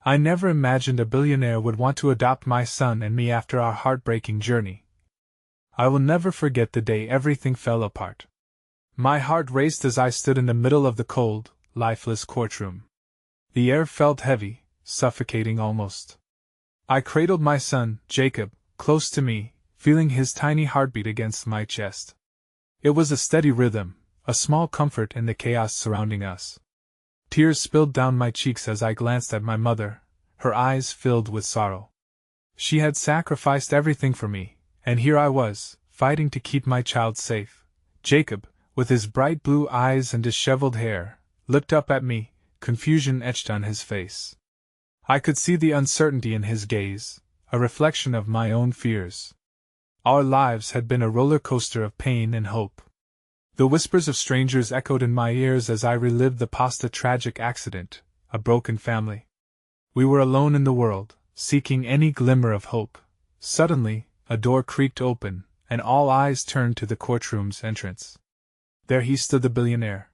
I never imagined a billionaire would want to adopt my son and me after our heartbreaking journey. I will never forget the day everything fell apart. My heart raced as I stood in the middle of the cold, lifeless courtroom. The air felt heavy, suffocating almost. I cradled my son, Jacob, close to me, feeling his tiny heartbeat against my chest. It was a steady rhythm, a small comfort in the chaos surrounding us. Tears spilled down my cheeks as I glanced at my mother, her eyes filled with sorrow. She had sacrificed everything for me, and here I was, fighting to keep my child safe. Jacob, with his bright blue eyes and disheveled hair, looked up at me, confusion etched on his face. I could see the uncertainty in his gaze, a reflection of my own fears. Our lives had been a roller coaster of pain and hope. The whispers of strangers echoed in my ears as I relived the past-tragic accident, a broken family. We were alone in the world, seeking any glimmer of hope. Suddenly, a door creaked open, and all eyes turned to the courtroom's entrance. There he stood, the billionaire.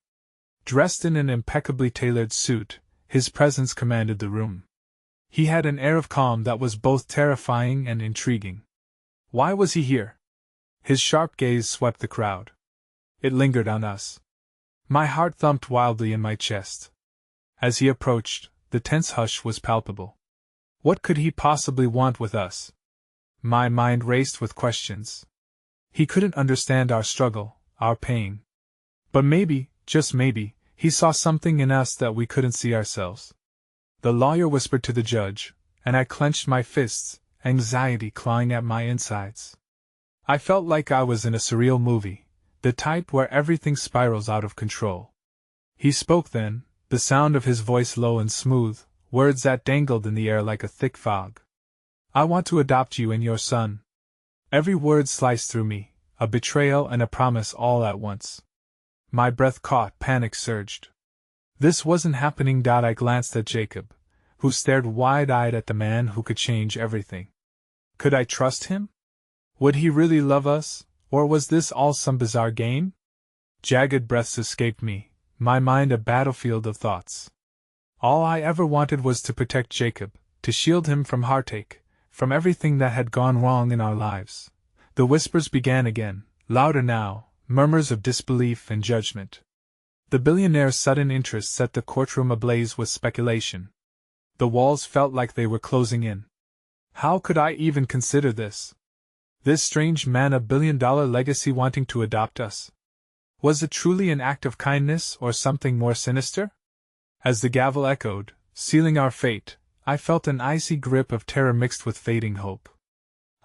Dressed in an impeccably tailored suit, his presence commanded the room. He had an air of calm that was both terrifying and intriguing. Why was he here? His sharp gaze swept the crowd. It lingered on us. My heart thumped wildly in my chest. As he approached, the tense hush was palpable. What could he possibly want with us? My mind raced with questions. He couldn't understand our struggle, our pain. But maybe, just maybe, he saw something in us that we couldn't see ourselves. The lawyer whispered to the judge, and I clenched my fists, anxiety clawing at my insides. I felt like I was in a surreal movie, the type where everything spirals out of control. He spoke then, the sound of his voice low and smooth, words that dangled in the air like a thick fog. I want to adopt you and your son. Every word sliced through me, a betrayal and a promise all at once. My breath caught, panic surged. This wasn't happening. I glanced at Jacob, who stared wide-eyed at the man who could change everything. Could I trust him? Would he really love us, or was this all some bizarre game? Jagged breaths escaped me, my mind a battlefield of thoughts. All I ever wanted was to protect Jacob, to shield him from heartache, from everything that had gone wrong in our lives. The whispers began again, louder now, murmurs of disbelief and judgment. The billionaire's sudden interest set the courtroom ablaze with speculation. The walls felt like they were closing in. How could I even consider this? This strange man of billion-dollar legacy wanting to adopt us? Was it truly an act of kindness or something more sinister? As the gavel echoed, sealing our fate, I felt an icy grip of terror mixed with fading hope.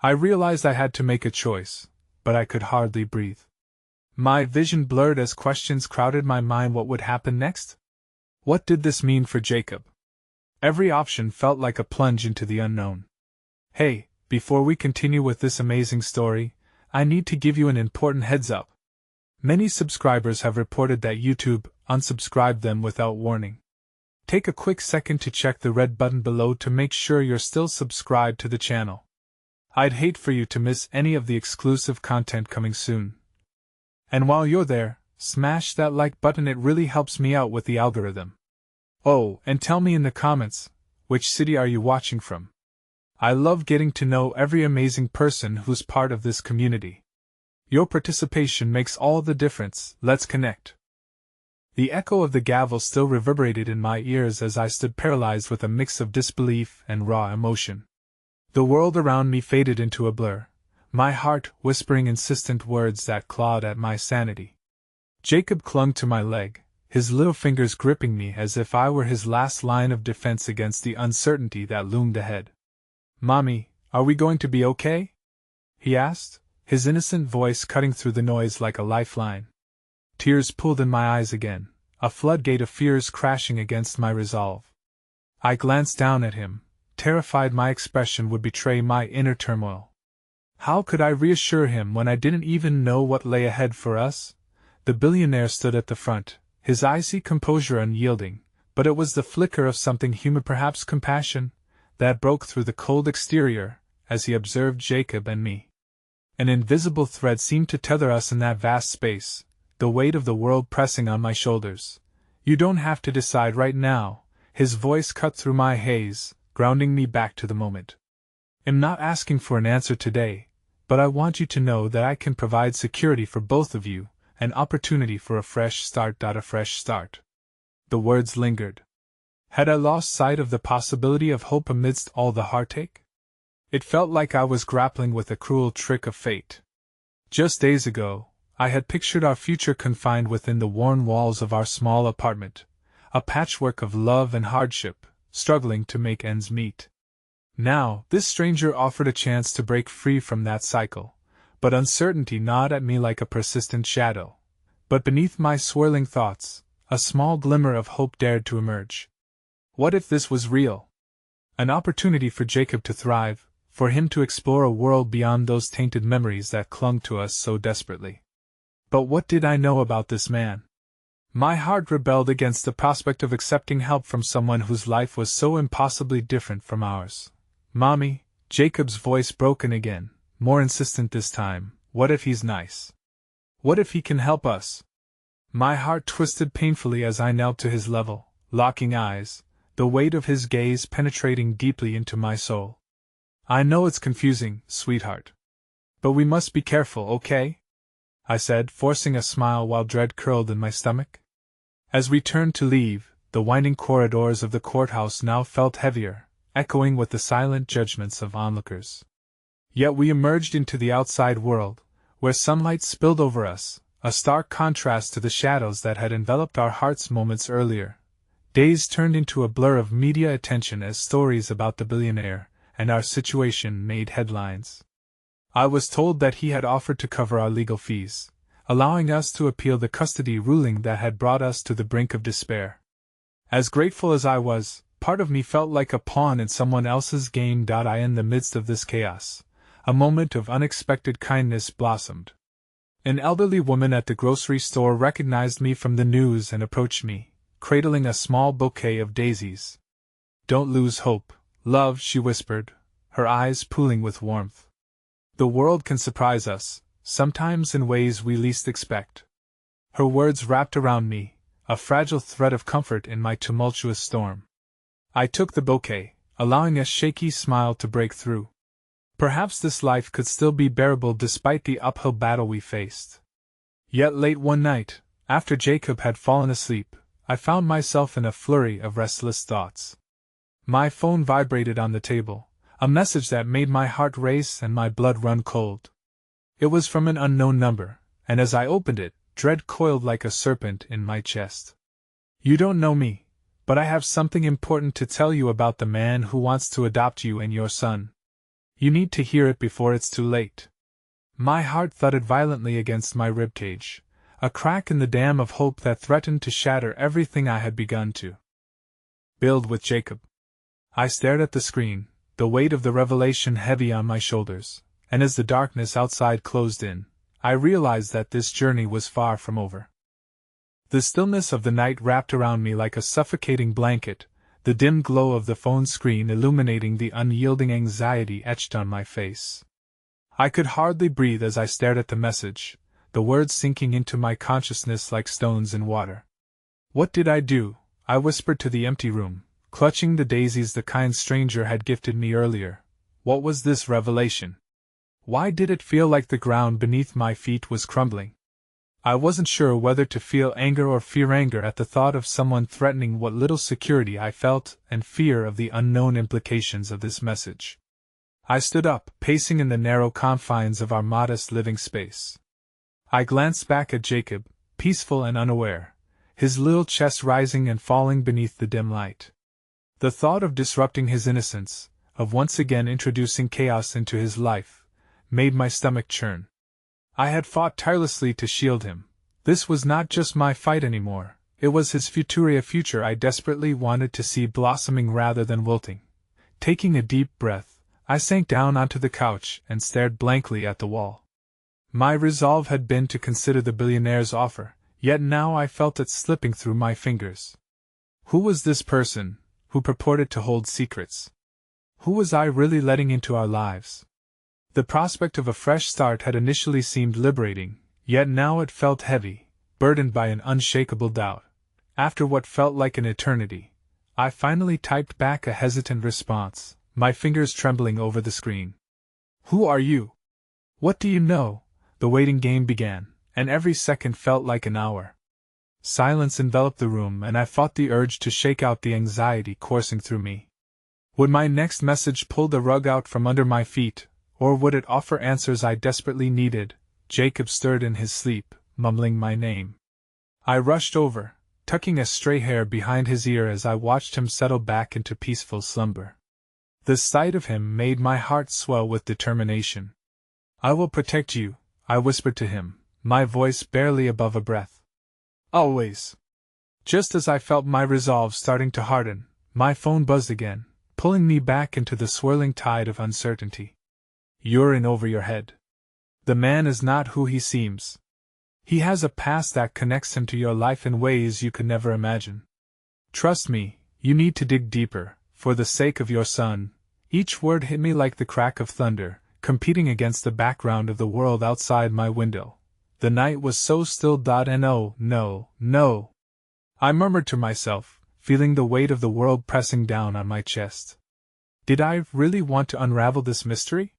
I realized I had to make a choice, but I could hardly breathe. My vision blurred as questions crowded my mind. What would happen next? What did this mean for Jacob? Every option felt like a plunge into the unknown. Hey, before we continue with this amazing story, I need to give you an important heads up. Many subscribers have reported that YouTube unsubscribed them without warning. Take a quick second to check the red button below to make sure you're still subscribed to the channel. I'd hate for you to miss any of the exclusive content coming soon. And while you're there, smash that like button, it really helps me out with the algorithm. Oh, and tell me in the comments, which city are you watching from? I love getting to know every amazing person who's part of this community. Your participation makes all the difference. Let's connect. The echo of the gavel still reverberated in my ears as I stood paralyzed with a mix of disbelief and raw emotion. The world around me faded into a blur, my heart whispering insistent words that clawed at my sanity. Jacob clung to my leg, his little fingers gripping me as if I were his last line of defense against the uncertainty that loomed ahead. "Mommy, are we going to be okay?" he asked, his innocent voice cutting through the noise like a lifeline. Tears pooled in my eyes again, a floodgate of fears crashing against my resolve. I glanced down at him, terrified my expression would betray my inner turmoil. How could I reassure him when I didn't even know what lay ahead for us? The billionaire stood at the front, his icy composure unyielding, but it was the flicker of something human, perhaps compassion, that broke through the cold exterior as he observed Jacob and me. An invisible thread seemed to tether us in that vast space, the weight of the world pressing on my shoulders. "You don't have to decide right now," His voice cut through my haze, grounding me back to the moment. I'm not asking for an answer today, but I want you to know that I can provide security for both of you, an opportunity for a fresh start. A fresh start. The words lingered. Had I lost sight of the possibility of hope amidst all the heartache? It felt like I was grappling with a cruel trick of fate. Just days ago, I had pictured our future confined within the worn walls of our small apartment, a patchwork of love and hardship, struggling to make ends meet. Now, this stranger offered a chance to break free from that cycle, but uncertainty gnawed at me like a persistent shadow. But beneath my swirling thoughts, a small glimmer of hope dared to emerge. What if this was real? An opportunity for Jacob to thrive, for him to explore a world beyond those tainted memories that clung to us so desperately. But what did I know about this man? My heart rebelled against the prospect of accepting help from someone whose life was so impossibly different from ours. Mommy, Jacob's voice broken again, more insistent this time, what if he's nice? What if he can help us? My heart twisted painfully as I knelt to his level, locking eyes, the weight of his gaze penetrating deeply into my soul. I know it's confusing, sweetheart. But we must be careful, okay? I said, forcing a smile while dread curled in my stomach. As we turned to leave, the winding corridors of the courthouse now felt heavier, echoing with the silent judgments of onlookers. Yet we emerged into the outside world, where sunlight spilled over us, a stark contrast to the shadows that had enveloped our hearts moments earlier. Days turned into a blur of media attention as stories about the billionaire and our situation made headlines. I was told that he had offered to cover our legal fees, allowing us to appeal the custody ruling that had brought us to the brink of despair. As grateful as I was, part of me felt like a pawn in someone else's game. In the midst of this chaos, a moment of unexpected kindness blossomed. An elderly woman at the grocery store recognized me from the news and approached me, cradling a small bouquet of daisies. "Don't lose hope, love," she whispered, her eyes pooling with warmth. "The world can surprise us, sometimes in ways we least expect." Her words wrapped around me, a fragile thread of comfort in my tumultuous storm. I took the bouquet, allowing a shaky smile to break through. Perhaps this life could still be bearable despite the uphill battle we faced. Yet late one night, after Jacob had fallen asleep, I found myself in a flurry of restless thoughts. My phone vibrated on the table, a message that made my heart race and my blood run cold. It was from an unknown number, and as I opened it, dread coiled like a serpent in my chest. "You don't know me, but I have something important to tell you about the man who wants to adopt you and your son. You need to hear it before it's too late." My heart thudded violently against my ribcage, a crack in the dam of hope that threatened to shatter everything I had begun to build with Jacob. I stared at the screen, the weight of the revelation heavy on my shoulders, and as the darkness outside closed in, I realized that this journey was far from over. The stillness of the night wrapped around me like a suffocating blanket, the dim glow of the phone screen illuminating the unyielding anxiety etched on my face. I could hardly breathe as I stared at the message, the words sinking into my consciousness like stones in water. What did I do? I whispered to the empty room, clutching the daisies the kind stranger had gifted me earlier. What was this revelation? Why did it feel like the ground beneath my feet was crumbling? I wasn't sure whether to feel anger or fear. Anger at the thought of someone threatening what little security I felt, and fear of the unknown implications of this message. I stood up, pacing in the narrow confines of our modest living space. I glanced back at Jacob, peaceful and unaware, his little chest rising and falling beneath the dim light. The thought of disrupting his innocence, of once again introducing chaos into his life, made my stomach churn. I had fought tirelessly to shield him. This was not just my fight anymore, it was his future I desperately wanted to see blossoming rather than wilting. Taking a deep breath, I sank down onto the couch and stared blankly at the wall. My resolve had been to consider the billionaire's offer, yet now I felt it slipping through my fingers. Who was this person, who purported to hold secrets? Who was I really letting into our lives? The prospect of a fresh start had initially seemed liberating, yet now it felt heavy, burdened by an unshakable doubt. After what felt like an eternity, I finally typed back a hesitant response, my fingers trembling over the screen. Who are you? What do you know? The waiting game began, and every second felt like an hour. Silence enveloped the room, and I fought the urge to shake out the anxiety coursing through me. Would my next message pull the rug out from under my feet, or would it offer answers I desperately needed? Jacob stirred in his sleep, mumbling my name. I rushed over, tucking a stray hair behind his ear as I watched him settle back into peaceful slumber. The sight of him made my heart swell with determination. I will protect you, I whispered to him, my voice barely above a breath. Always. Just as I felt my resolve starting to harden, my phone buzzed again, pulling me back into the swirling tide of uncertainty. You're in over your head. The man is not who he seems. He has a past that connects him to your life in ways you could never imagine. Trust me, you need to dig deeper, for the sake of your son. Each word hit me like the crack of thunder, competing against the background of the world outside my window. The night was so still. And oh, no, no. I murmured to myself, feeling the weight of the world pressing down on my chest. Did I really want to unravel this mystery?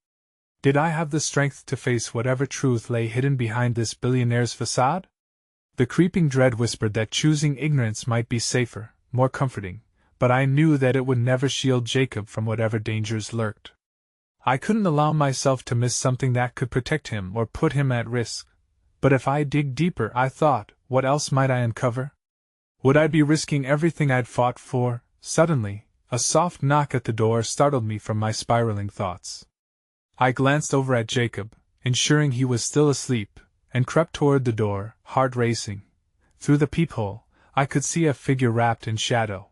Did I have the strength to face whatever truth lay hidden behind this billionaire's facade? The creeping dread whispered that choosing ignorance might be safer, more comforting, but I knew that it would never shield Jacob from whatever dangers lurked. I couldn't allow myself to miss something that could protect him or put him at risk. But if I dig deeper, I thought, what else might I uncover? Would I be risking everything I'd fought for? Suddenly, a soft knock at the door startled me from my spiraling thoughts. I glanced over at Jacob, ensuring he was still asleep, and crept toward the door, heart racing. Through the peephole, I could see a figure wrapped in shadow.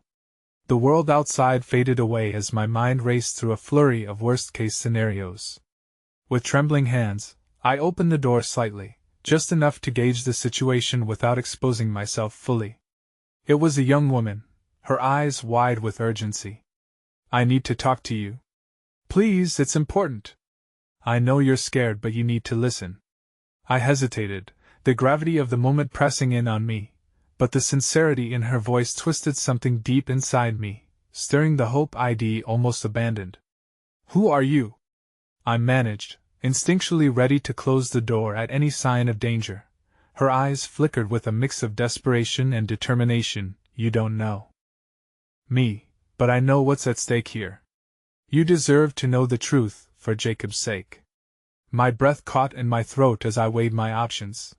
The world outside faded away as my mind raced through a flurry of worst-case scenarios. With trembling hands, I opened the door slightly, just enough to gauge the situation without exposing myself fully. It was a young woman, her eyes wide with urgency. I need to talk to you. Please, it's important. I know you're scared, but you need to listen. I hesitated, the gravity of the moment pressing in on me, but the sincerity in her voice twisted something deep inside me, stirring the hope I'd almost abandoned. Who are you? I managed, instinctually ready to close the door at any sign of danger. Her eyes flickered with a mix of desperation and determination. You don't know me, but I know what's at stake here. You deserve to know the truth, for Jacob's sake. My breath caught in my throat as I weighed my options.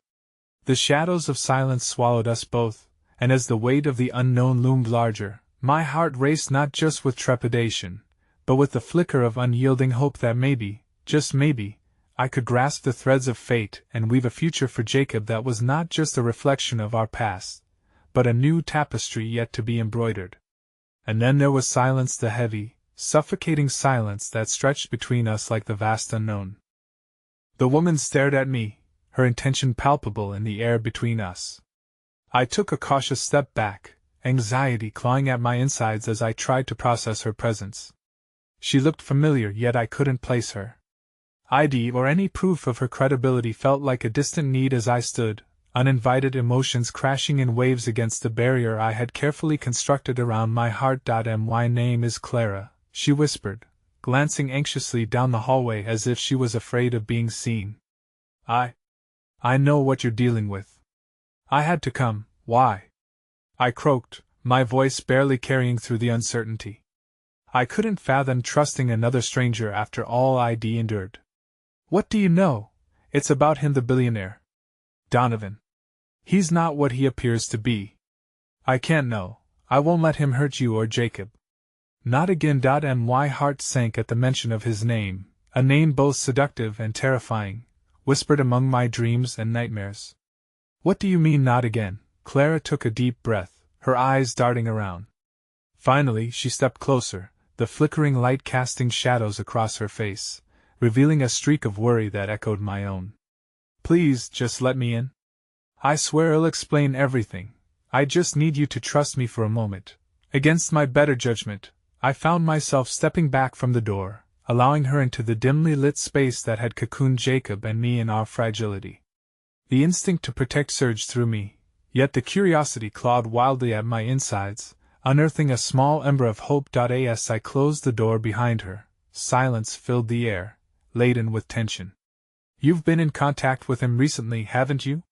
The shadows of silence swallowed us both, and as the weight of the unknown loomed larger, my heart raced not just with trepidation, but with the flicker of unyielding hope that maybe, just maybe, I could grasp the threads of fate and weave a future for Jacob that was not just a reflection of our past, but a new tapestry yet to be embroidered. And then there was silence, the heavy, suffocating silence that stretched between us like the vast unknown. The woman stared at me, her intention palpable in the air between us. I took a cautious step back, anxiety clawing at my insides as I tried to process her presence. She looked familiar, yet I couldn't place her. ID or any proof of her credibility felt like a distant need as I stood, uninvited emotions crashing in waves against the barrier I had carefully constructed around my heart. My name is Clara, she whispered, glancing anxiously down the hallway as if she was afraid of being seen. I know what you're dealing with. I had to come. Why? I croaked, my voice barely carrying through the uncertainty. I couldn't fathom trusting another stranger after all I'd endured. What do you know? It's about him, the billionaire. Donovan. He's not what he appears to be. I can't know. I won't let him hurt you or Jacob. Not again. My heart sank at the mention of his name, a name both seductive and terrifying, whispered among my dreams and nightmares. What do you mean, not again? Clara took a deep breath, her eyes darting around. Finally, she stepped closer, the flickering light casting shadows across her face, revealing a streak of worry that echoed my own. Please, just let me in. I swear I'll explain everything. I just need you to trust me for a moment. Against my better judgment, I found myself stepping back from the door, allowing her into the dimly lit space that had cocooned Jacob and me in our fragility. The instinct to protect surged through me, yet the curiosity clawed wildly at my insides, Unearthing a small ember of hope. As I closed the door behind her, silence filled the air, laden with tension. "You've been in contact with him recently, haven't you?"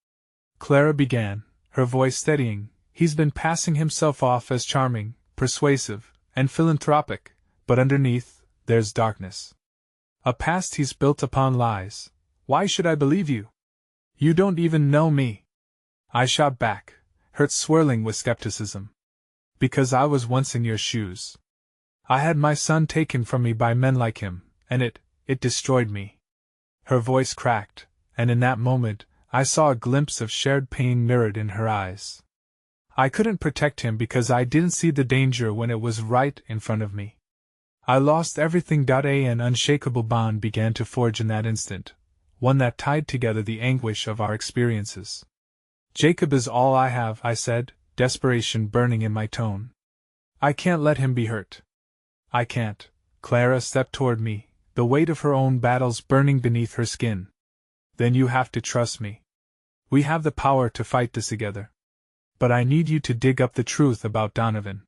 Clara began, her voice steadying. "He's been passing himself off as charming, persuasive, and philanthropic, but underneath, there's darkness. A past he's built upon lies. Why should I believe you? You don't even know me." I shot back, heart swirling with skepticism. "Because I was once in your shoes. I had my son taken from me by men like him, and it destroyed me." Her voice cracked, and in that moment, I saw a glimpse of shared pain mirrored in her eyes. I couldn't protect him because I didn't see the danger when it was right in front of me. I lost everything. An unshakable bond began to forge in that instant, one that tied together the anguish of our experiences. "Jacob is all I have," I said, desperation burning in my tone. "I can't let him be hurt. I can't." Clara stepped toward me, the weight of her own battles burning beneath her skin. "Then you have to trust me. We have the power to fight this together. But I need you to dig up the truth about Donovan.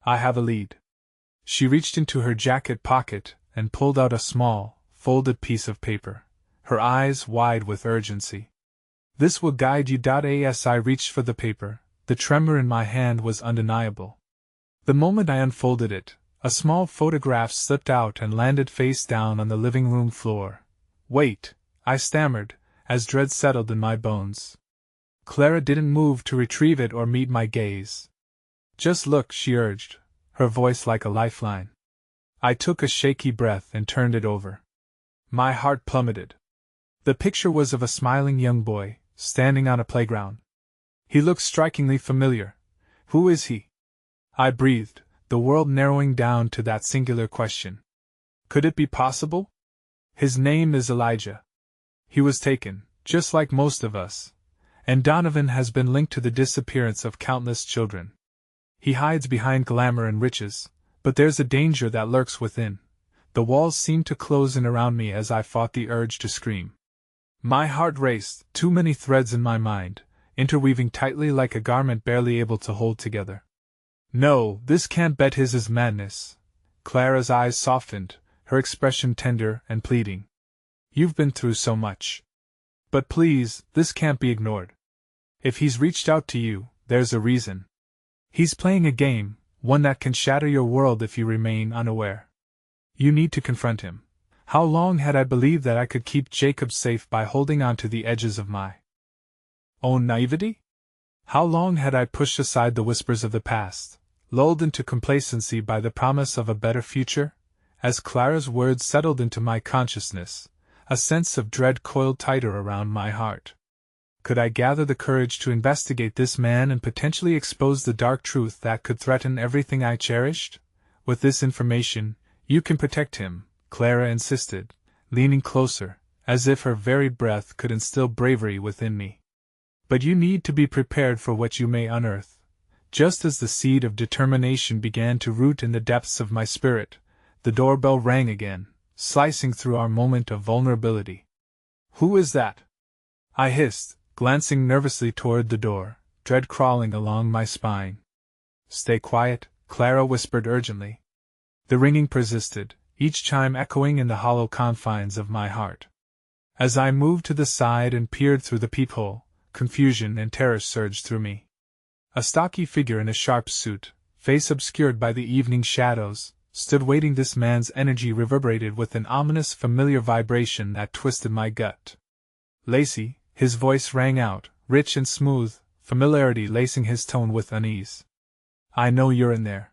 I have a lead." She reached into her jacket pocket and pulled out a small, folded piece of paper, her eyes wide with urgency. "This will guide you." As I reached for the paper, the tremor in my hand was undeniable. The moment I unfolded it, a small photograph slipped out and landed face down on the living room floor. "Wait," I stammered, as dread settled in my bones. Clara didn't move to retrieve it or meet my gaze. "Just look," she urged, her voice like a lifeline. I took a shaky breath and turned it over. My heart plummeted. The picture was of a smiling young boy, standing on a playground. He looked strikingly familiar. "Who is he?" I breathed, the world narrowing down to that singular question. Could it be possible? "His name is Elijah. He was taken, just like most of us. And Donovan has been linked to the disappearance of countless children. He hides behind glamour and riches, but there's a danger that lurks within." The walls seemed to close in around me as I fought the urge to scream. My heart raced, too many threads in my mind, interweaving tightly like a garment barely able to hold together. "No, this can't be. His is madness." Clara's eyes softened, her expression tender and pleading. "You've been through so much. But please, this can't be ignored. If he's reached out to you, there's a reason. He's playing a game, one that can shatter your world if you remain unaware. You need to confront him." How long had I believed that I could keep Jacob safe by holding on to the edges of my own naivety? How long had I pushed aside the whispers of the past, lulled into complacency by the promise of a better future? As Clara's words settled into my consciousness, a sense of dread coiled tighter around my heart. Could I gather the courage to investigate this man and potentially expose the dark truth that could threaten everything I cherished? "With this information, you can protect him," Clara insisted, leaning closer, as if her very breath could instill bravery within me. "But you need to be prepared for what you may unearth." Just as the seed of determination began to root in the depths of my spirit, the doorbell rang again, slicing through our moment of vulnerability. "Who is that?" I hissed, glancing nervously toward the door, dread crawling along my spine. "Stay quiet," Clara whispered urgently. The ringing persisted, each chime echoing in the hollow confines of my heart. As I moved to the side and peered through the peephole, confusion and terror surged through me. A stocky figure in a sharp suit, face obscured by the evening shadows, stood waiting. This man's energy reverberated with an ominous familiar vibration that twisted my gut. "Lacey," his voice rang out, rich and smooth, familiarity lacing his tone with unease. "I know you're in there.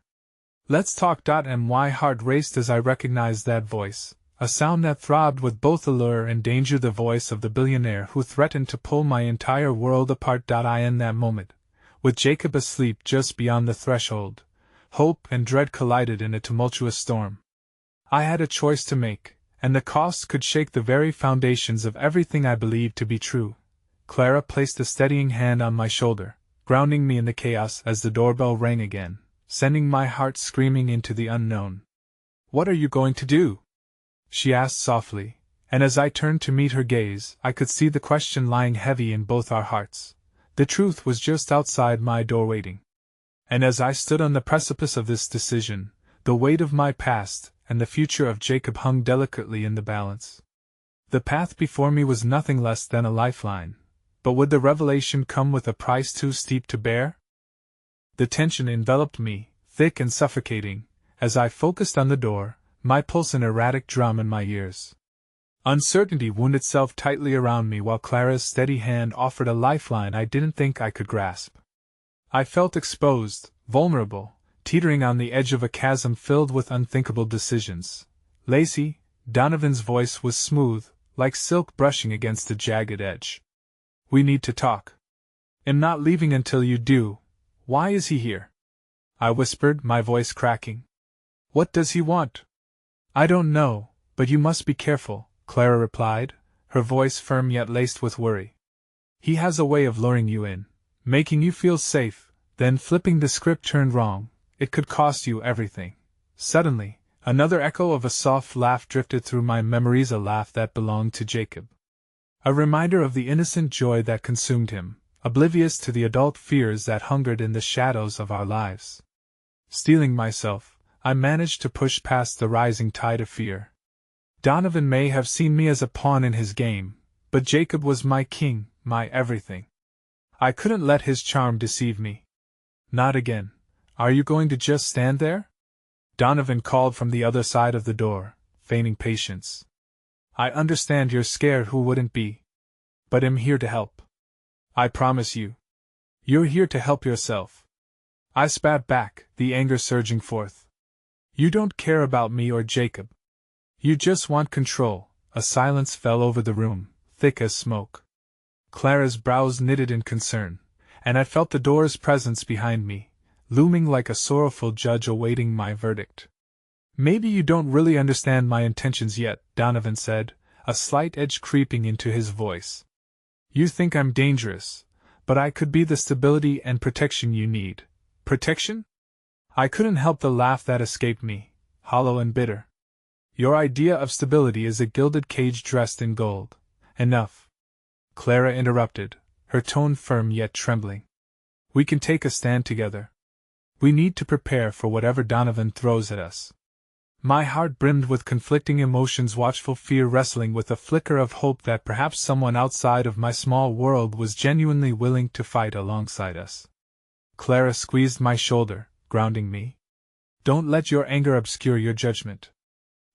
Let's talk." My heart raced as I recognized that voice, a sound that throbbed with both allure and danger, the voice of the billionaire who threatened to pull my entire world apart. In that moment, with Jacob asleep just beyond the threshold, hope and dread collided in a tumultuous storm. I had a choice to make, and the cost could shake the very foundations of everything I believed to be true. Clara placed a steadying hand on my shoulder, grounding me in the chaos as the doorbell rang again, sending my heart screaming into the unknown. "What are you going to do?" she asked softly, and as I turned to meet her gaze, I could see the question lying heavy in both our hearts. The truth was just outside my door waiting. And as I stood on the precipice of this decision, the weight of my past and the future of Jacob hung delicately in the balance. The path before me was nothing less than a lifeline, but would the revelation come with a price too steep to bear? The tension enveloped me, thick and suffocating, as I focused on the door, my pulse an erratic drum in my ears. Uncertainty wound itself tightly around me while Clara's steady hand offered a lifeline I didn't think I could grasp. I felt exposed, vulnerable, teetering on the edge of a chasm filled with unthinkable decisions. Lacey, Donovan's voice was smooth, like silk brushing against a jagged edge. We need to talk. I'm not leaving until you do. Why is he here? I whispered, my voice cracking. What does he want? I don't know, but you must be careful, Clara replied, her voice firm yet laced with worry. He has a way of luring you in, making you feel safe, then flipping the script turned wrong. It could cost you everything. Suddenly, another echo of a soft laugh drifted through my memories, a laugh that belonged to Jacob. A reminder of the innocent joy that consumed him, oblivious to the adult fears that hungered in the shadows of our lives. Steeling myself, I managed to push past the rising tide of fear. Donovan may have seen me as a pawn in his game, but Jacob was my king, my everything. I couldn't let his charm deceive me. Not again. Are you going to just stand there? Donovan called from the other side of the door, feigning patience. I understand you're scared, who wouldn't be? But I'm here to help. I promise you. You're here to help yourself. I spat back, the anger surging forth. You don't care about me or Jacob. You just want control. A silence fell over the room, thick as smoke. Clara's brows knitted in concern, and I felt the door's presence behind me, looming like a sorrowful judge awaiting my verdict. Maybe you don't really understand my intentions yet, Donovan said, a slight edge creeping into his voice. You think I'm dangerous, but I could be the stability and protection you need. Protection? I couldn't help the laugh that escaped me, hollow and bitter. Your idea of stability is a gilded cage dressed in gold. Enough. Clara interrupted, her tone firm yet trembling. We can take a stand together. We need to prepare for whatever Donovan throws at us. My heart brimmed with conflicting emotions, watchful fear wrestling with a flicker of hope that perhaps someone outside of my small world was genuinely willing to fight alongside us. Clara squeezed my shoulder, grounding me. Don't let your anger obscure your judgment.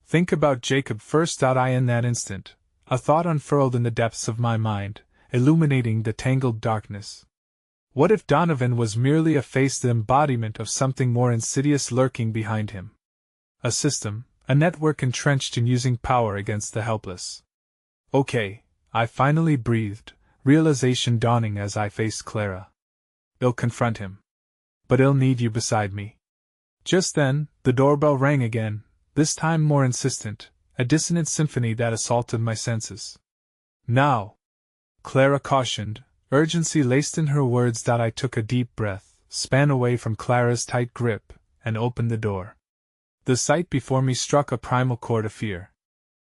Think about Jacob first. In that instant, a thought unfurled in the depths of my mind, illuminating the tangled darkness. What if Donovan was merely a faced embodiment of something more insidious lurking behind him? A system, a network entrenched in using power against the helpless. Okay, I finally breathed, realization dawning as I faced Clara. I'll confront him. But I'll need you beside me. Just then, the doorbell rang again, this time more insistent, a dissonant symphony that assaulted my senses. Now, Clara cautioned, urgency laced in her words. I took a deep breath, span away from Clara's tight grip, and opened the door. The sight before me struck a primal chord of fear.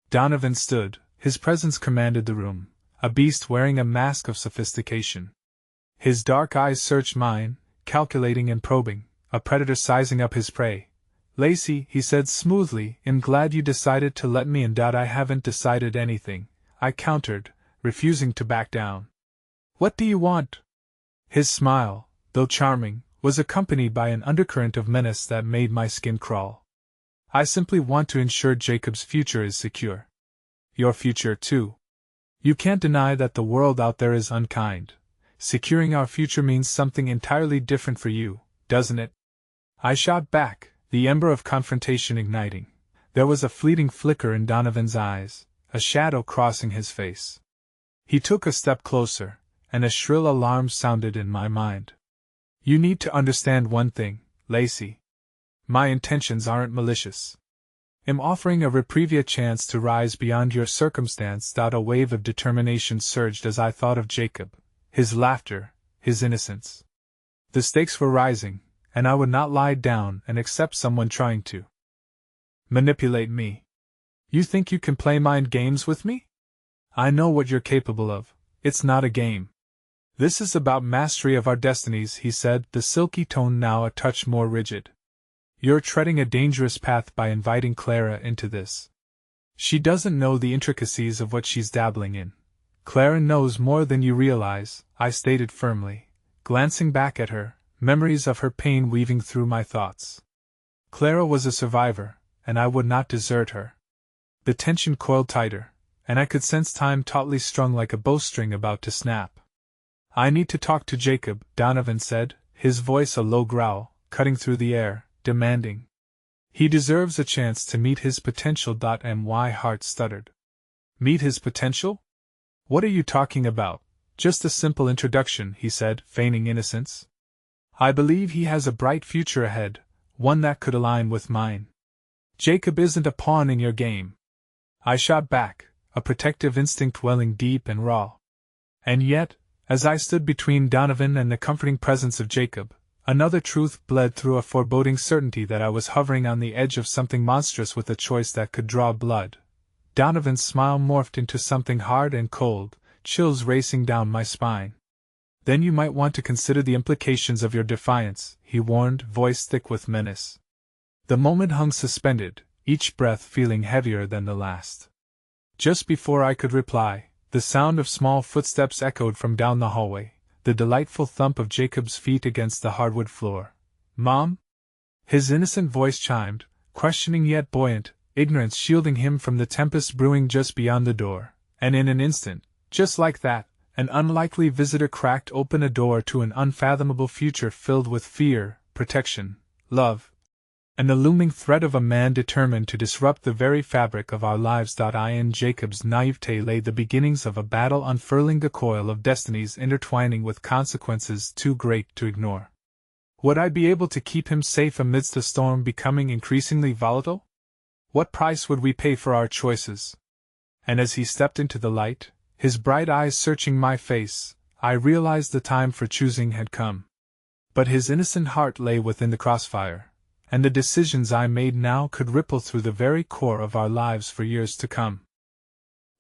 Donovan stood, his presence commanded the room, a beast wearing a mask of sophistication. His dark eyes searched mine, calculating and probing, a predator sizing up his prey. Lacey, he said smoothly, I'm glad you decided to let me in. I haven't decided anything, I countered, refusing to back down. What do you want? His smile, though charming, was accompanied by an undercurrent of menace that made my skin crawl. I simply want to ensure Jacob's future is secure. Your future, too. You can't deny that the world out there is unkind. Securing our future means something entirely different for you, doesn't it? I shot back, the ember of confrontation igniting. There was a fleeting flicker in Donovan's eyes, a shadow crossing his face. He took a step closer, and a shrill alarm sounded in my mind. You need to understand one thing, Lacey. My intentions aren't malicious. I'm offering a reprieve, a chance to rise beyond your circumstance. A wave of determination surged as I thought of Jacob, his laughter, his innocence. The stakes were rising, and I would not lie down and accept someone trying to manipulate me. You think you can play mind games with me? I know what you're capable of. It's not a game. This is about mastery of our destinies, he said, the silky tone now a touch more rigid. You're treading a dangerous path by inviting Clara into this. She doesn't know the intricacies of what she's dabbling in. Clara knows more than you realize, I stated firmly, glancing back at her, memories of her pain weaving through my thoughts. Clara was a survivor, and I would not desert her. The tension coiled tighter, and I could sense time tautly strung like a bowstring about to snap. I need to talk to Jacob, Donovan said, his voice a low growl, cutting through the air, demanding. He deserves a chance to meet his potential. My heart stuttered. Meet his potential? What are you talking about? Just a simple introduction, he said, feigning innocence. I believe he has a bright future ahead, one that could align with mine. Jacob isn't a pawn in your game. I shot back, a protective instinct welling deep and raw. And yet, as I stood between Donovan and the comforting presence of Jacob, another truth bled through, a foreboding certainty that I was hovering on the edge of something monstrous with a choice that could draw blood. Donovan's smile morphed into something hard and cold, chills racing down my spine. Then you might want to consider the implications of your defiance, he warned, voice thick with menace. The moment hung suspended, each breath feeling heavier than the last. Just before I could reply, the sound of small footsteps echoed from down the hallway, the delightful thump of Jacob's feet against the hardwood floor. Mom? His innocent voice chimed, questioning yet buoyant, ignorance shielding him from the tempest brewing just beyond the door, and in an instant, just like that, an unlikely visitor cracked open a door to an unfathomable future filled with fear, protection, love, and the looming threat of a man determined to disrupt the very fabric of our lives. In Jacob's naivete lay the beginnings of a battle unfurling the coil of destinies intertwining with consequences too great to ignore. Would I be able to keep him safe amidst a storm becoming increasingly volatile? What price would we pay for our choices? And as he stepped into the light, his bright eyes searching my face, I realized the time for choosing had come. But his innocent heart lay within the crossfire, and the decisions I made now could ripple through the very core of our lives for years to come.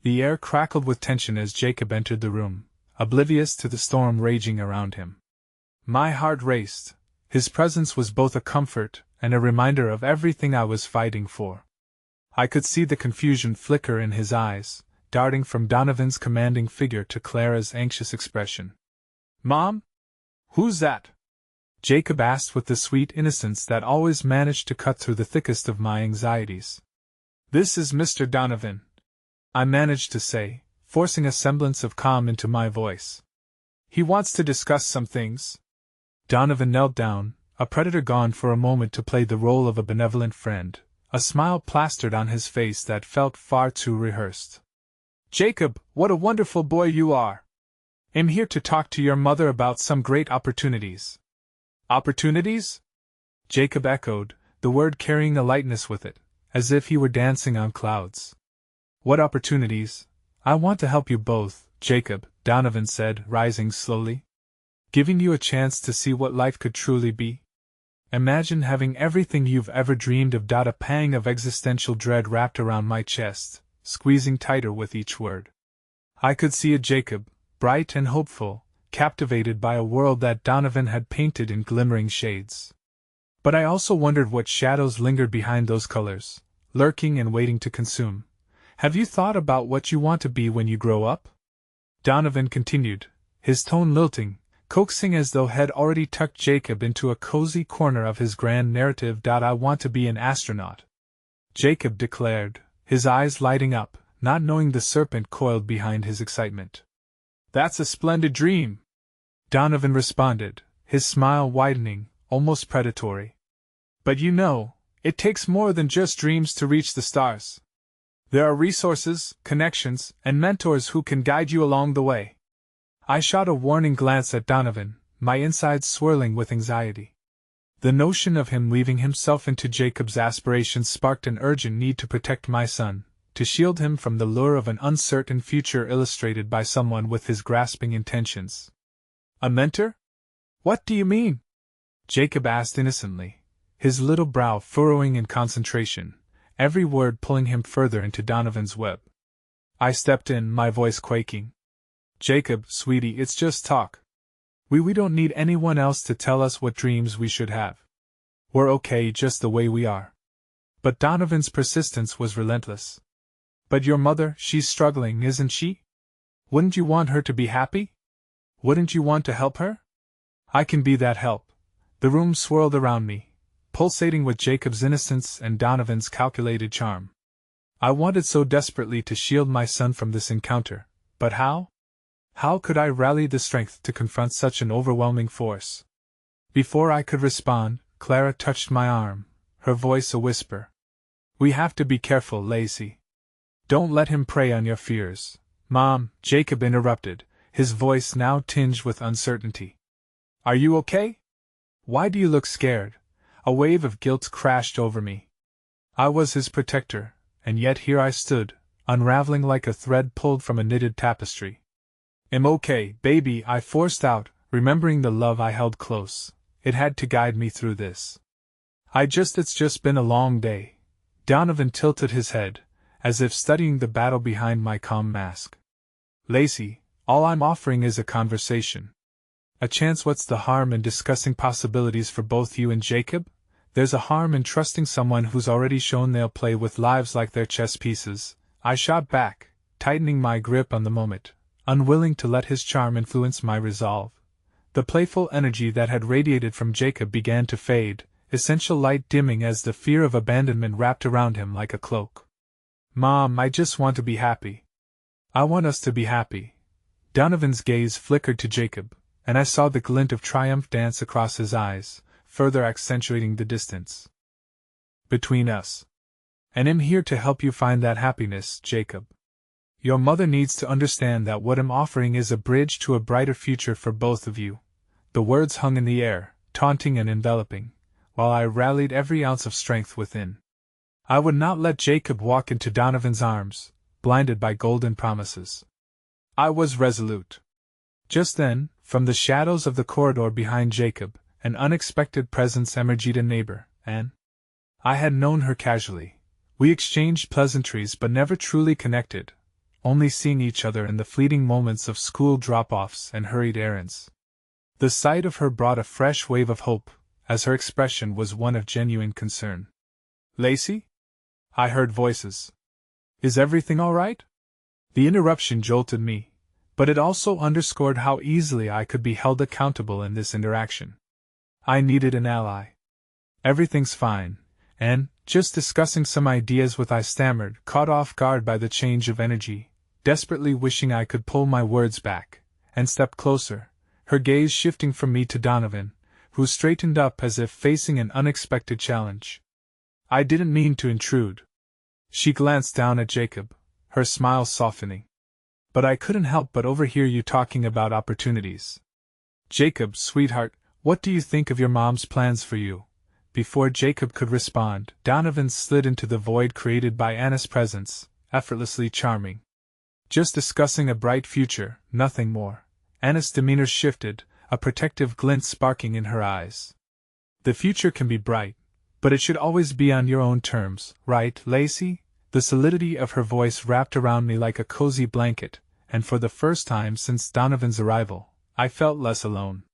The air crackled with tension as Jacob entered the room, oblivious to the storm raging around him. My heart raced. His presence was both a comfort and a reminder of everything I was fighting for. I could see the confusion flicker in his eyes, darting from Donovan's commanding figure to Clara's anxious expression. Mom? Who's that? Jacob asked with the sweet innocence that always managed to cut through the thickest of my anxieties. This is Mr. Donovan, I managed to say, forcing a semblance of calm into my voice. He wants to discuss some things. Donovan knelt down, a predator gone for a moment to play the role of a benevolent friend, a smile plastered on his face that felt far too rehearsed. Jacob, what a wonderful boy you are! I'm here to talk to your mother about some great opportunities. Opportunities? Jacob echoed, the word carrying a lightness with it, as if he were dancing on clouds. What opportunities? I want to help you both, Jacob, Donovan said, rising slowly. Giving you a chance to see what life could truly be. Imagine having everything you've ever dreamed of. A pang of existential dread wrapped around my chest, squeezing tighter with each word. I could see a Jacob, bright and hopeful, captivated by a world that Donovan had painted in glimmering shades. But I also wondered what shadows lingered behind those colors, lurking and waiting to consume. Have you thought about what you want to be when you grow up? Donovan continued, his tone lilting, coaxing as though he'd already tucked Jacob into a cozy corner of his grand narrative. I want to be an astronaut, Jacob declared, his eyes lighting up, not knowing the serpent coiled behind his excitement. That's a splendid dream, Donovan responded, his smile widening, almost predatory. But you know, it takes more than just dreams to reach the stars. There are resources, connections, and mentors who can guide you along the way. I shot a warning glance at Donovan, my insides swirling with anxiety. The notion of him weaving himself into Jacob's aspirations sparked an urgent need to protect my son, to shield him from the lure of an uncertain future illustrated by someone with his grasping intentions. A mentor? What do you mean? Jacob asked innocently, his little brow furrowing in concentration, every word pulling him further into Donovan's web. I stepped in, my voice quaking. Jacob, sweetie, it's just talk. We don't need anyone else to tell us what dreams we should have. We're okay just the way we are. But Donovan's persistence was relentless. But your mother, she's struggling, isn't she? Wouldn't you want her to be happy? Wouldn't you want to help her? I can be that help. The room swirled around me, pulsating with Jacob's innocence and Donovan's calculated charm. I wanted so desperately to shield my son from this encounter, but how? How could I rally the strength to confront such an overwhelming force? Before I could respond, Clara touched my arm, her voice a whisper. We have to be careful, Lacey. Don't let him prey on your fears. Mom, Jacob interrupted, his voice now tinged with uncertainty. Are you okay? Why do you look scared? A wave of guilt crashed over me. I was his protector, and yet here I stood, unraveling like a thread pulled from a knitted tapestry. I'm okay, baby, I forced out, remembering the love I held close. It had to guide me through this. It's just been a long day. Donovan tilted his head, as if studying the battle behind my calm mask. Lacey, all I'm offering is a conversation. A chance. What's the harm in discussing possibilities for both you and Jacob? There's a harm in trusting someone who's already shown they'll play with lives like they're chess pieces. I shot back, tightening my grip on the moment, unwilling to let his charm influence my resolve. The playful energy that had radiated from Jacob began to fade, essential light dimming as the fear of abandonment wrapped around him like a cloak. Mom, I just want to be happy. I want us to be happy. Donovan's gaze flickered to Jacob, and I saw the glint of triumph dance across his eyes, further accentuating the distance between us. And I'm here to help you find that happiness, Jacob. Your mother needs to understand that what I'm offering is a bridge to a brighter future for both of you. The words hung in the air, taunting and enveloping, while I rallied every ounce of strength within. I would not let Jacob walk into Donovan's arms, blinded by golden promises. I was resolute. Just then, from the shadows of the corridor behind Jacob, an unexpected presence emerged. A neighbor, Anne. I had known her casually. We exchanged pleasantries but never truly connected, only seeing each other in the fleeting moments of school drop-offs and hurried errands. The sight of her brought a fresh wave of hope, as her expression was one of genuine concern. Lacey? I heard voices. Is everything all right? The interruption jolted me, but it also underscored how easily I could be held accountable in this interaction. I needed an ally. Everything's fine, and, just discussing some ideas with I stammered, caught off guard by the change of energy, desperately wishing I could pull my words back, and step closer, her gaze shifting from me to Donovan, who straightened up as if facing an unexpected challenge. I didn't mean to intrude. She glanced down at Jacob, her smile softening. But I couldn't help but overhear you talking about opportunities. Jacob, sweetheart, what do you think of your mom's plans for you? Before Jacob could respond, Donovan slid into the void created by Anna's presence, effortlessly charming. Just discussing a bright future, nothing more. Anna's demeanor shifted, a protective glint sparking in her eyes. The future can be bright, but it should always be on your own terms, right, Lacey? The solidity of her voice wrapped around me like a cozy blanket, and for the first time since Donovan's arrival, I felt less alone.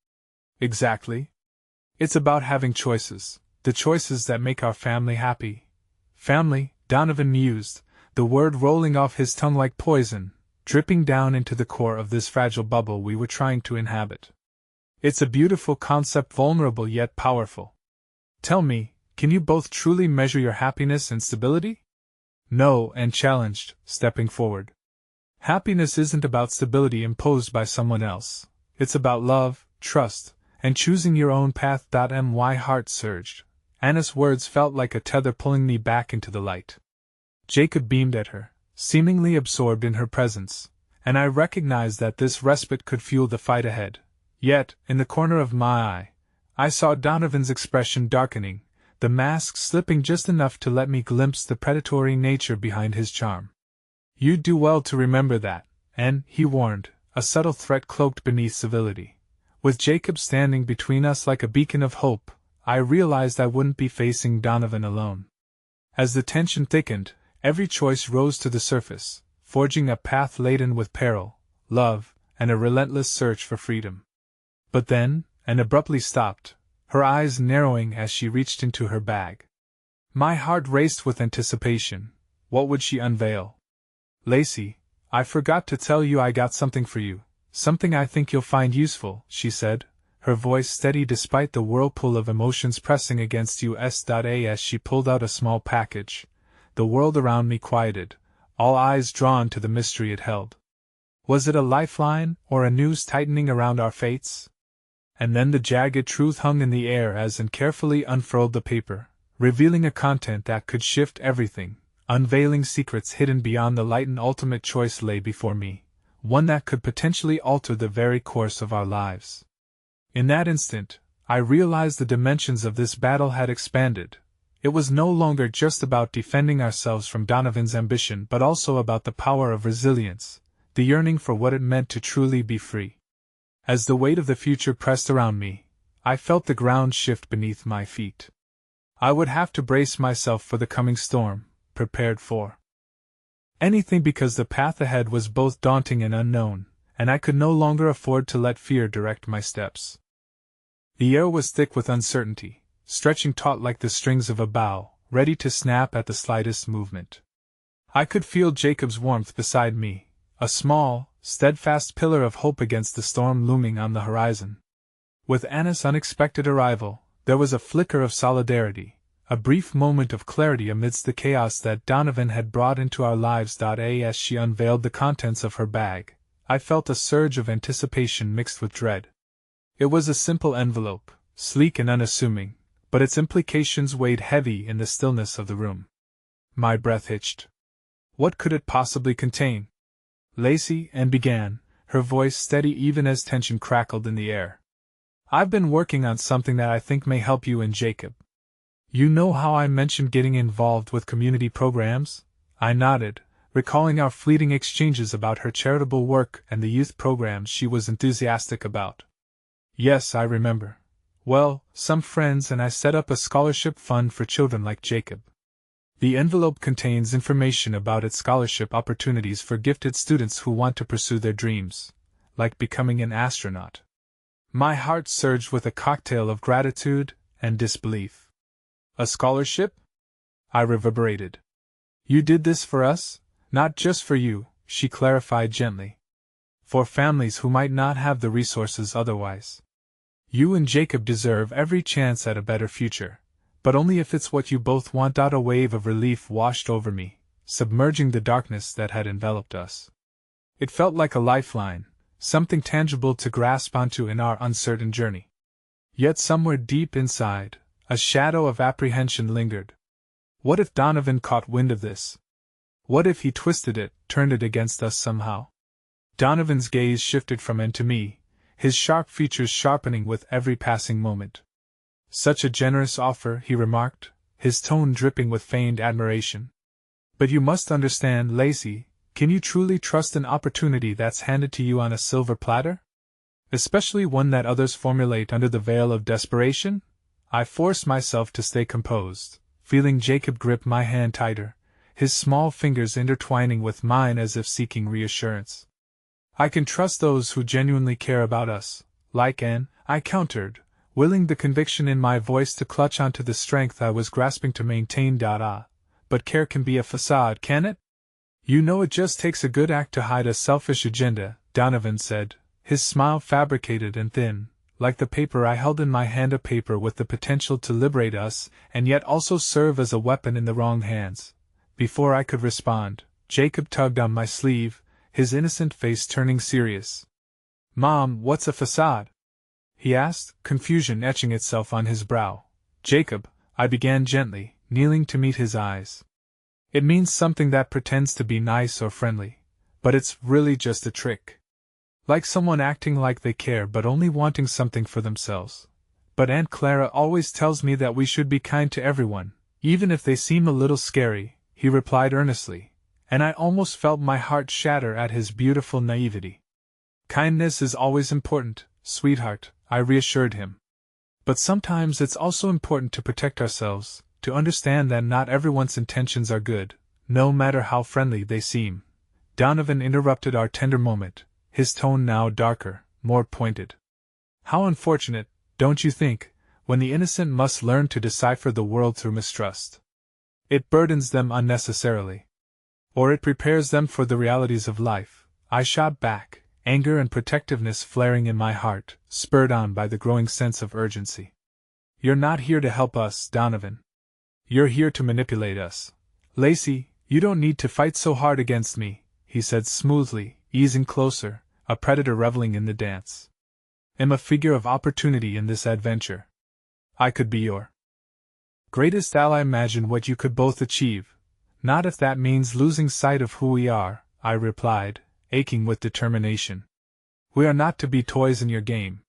Exactly. It's about having choices, the choices that make our family happy. Family, Donovan mused, the word rolling off his tongue like poison, dripping down into the core of this fragile bubble we were trying to inhabit. It's a beautiful concept, vulnerable yet powerful. Tell me, can you both truly measure your happiness and stability? No, Anne challenged, stepping forward. Happiness isn't about stability imposed by someone else. It's about love, trust, and choosing your own path. My heart surged. Anna's words felt like a tether pulling me back into the light. Jacob beamed at her, seemingly absorbed in her presence, and I recognized that this respite could fuel the fight ahead. Yet, in the corner of my eye, I saw Donovan's expression darkening, the mask slipping just enough to let me glimpse the predatory nature behind his charm. You'd do well to remember that, Anne, he warned, a subtle threat cloaked beneath civility. With Jacob standing between us like a beacon of hope, I realized I wouldn't be facing Donovan alone. As the tension thickened, every choice rose to the surface, forging a path laden with peril, love, and a relentless search for freedom. But then, and abruptly stopped, her eyes narrowing as she reached into her bag. My heart raced with anticipation. What would she unveil? "Lacey, I forgot to tell you I got something for you, something I think you'll find useful," she said, her voice steady despite the whirlpool of emotions pressing against us.a as she pulled out a small package. The world around me quieted, all eyes drawn to the mystery it held. Was it a lifeline, or a noose tightening around our fates? And then the jagged truth hung in the air as Anne carefully unfurled the paper, revealing a content that could shift everything, unveiling secrets hidden beyond the light. An ultimate choice lay before me, one that could potentially alter the very course of our lives. In that instant, I realized the dimensions of this battle had expanded. It was no longer just about defending ourselves from Donovan's ambition, but also about the power of resilience, the yearning for what it meant to truly be free. As the weight of the future pressed around me, I felt the ground shift beneath my feet. I would have to brace myself for the coming storm, prepared for anything, because the path ahead was both daunting and unknown, and I could no longer afford to let fear direct my steps. The air was thick with uncertainty, stretching taut like the strings of a bow, ready to snap at the slightest movement. I could feel Jacob's warmth beside me, a small, steadfast pillar of hope against the storm looming on the horizon. With Anna's unexpected arrival, there was a flicker of solidarity, a brief moment of clarity amidst the chaos that Donovan had brought into our lives. As she unveiled the contents of her bag, I felt a surge of anticipation mixed with dread. It was a simple envelope, sleek and unassuming, but its implications weighed heavy in the stillness of the room. My breath hitched. What could it possibly contain? "Lacey," Anne began, her voice steady even as tension crackled in the air. "I've been working on something that I think may help you and Jacob. You know how I mentioned getting involved with community programs?" I nodded, recalling our fleeting exchanges about her charitable work and the youth programs she was enthusiastic about. "Yes, I remember. Well, some friends and I set up a scholarship fund for children like Jacob. The envelope contains information about its scholarship opportunities for gifted students who want to pursue their dreams, like becoming an astronaut." My heart surged with a cocktail of gratitude and disbelief. "A scholarship?" I reverberated. "You did this for us? Not just for you," she clarified gently. "For families who might not have the resources otherwise. You and Jacob deserve every chance at a better future, but only if it's what you both want." A wave of relief washed over me, submerging the darkness that had enveloped us. It felt like a lifeline, something tangible to grasp onto in our uncertain journey. Yet somewhere deep inside, a shadow of apprehension lingered. What if Donovan caught wind of this? What if he twisted it, turned it against us somehow? Donovan's gaze shifted from Anne to me, his sharp features sharpening with every passing moment. "Such a generous offer," he remarked, his tone dripping with feigned admiration. "But you must understand, Lacey, can you truly trust an opportunity that's handed to you on a silver platter? Especially one that others formulate under the veil of desperation?" I forced myself to stay composed, feeling Jacob grip my hand tighter, his small fingers intertwining with mine as if seeking reassurance. "I can trust those who genuinely care about us, like Anne," I countered, willing the conviction in my voice to clutch onto the strength I was grasping to maintain. But care can be a facade, can it? "You know it just takes a good act to hide a selfish agenda," Donovan said, his smile fabricated and thin, like the paper I held in my hand, a paper with the potential to liberate us and yet also serve as a weapon in the wrong hands. Before I could respond, Jacob tugged on my sleeve, his innocent face turning serious. "Mom, what's a facade?" he asked, confusion etching itself on his brow. "Jacob," I began gently, kneeling to meet his eyes. "It means something that pretends to be nice or friendly, but it's really just a trick. Like someone acting like they care but only wanting something for themselves. But Aunt Clara always tells me that we should be kind to everyone, even if they seem a little scary," he replied earnestly, and I almost felt my heart shatter at his beautiful naivety. "Kindness is always important, sweetheart," I reassured him. "But sometimes it's also important to protect ourselves, to understand that not everyone's intentions are good, no matter how friendly they seem." Donovan interrupted our tender moment, his tone now darker, more pointed. How unfortunate, don't you think, when the innocent must learn to decipher the world through mistrust? It burdens them unnecessarily. Or it prepares them for the realities of life, I shot back, anger and protectiveness flaring in my heart, spurred on by the growing sense of urgency. You're not here to help us, Donovan. You're here to manipulate us. Lacey, you don't need to fight so hard against me, he said smoothly, easing closer, a predator reveling in the dance. I'm a figure of opportunity in this adventure. I could be your greatest ally. Imagine what you could both achieve. Not if that means losing sight of who we are, I replied, aching with determination. We are not to be toys in your game.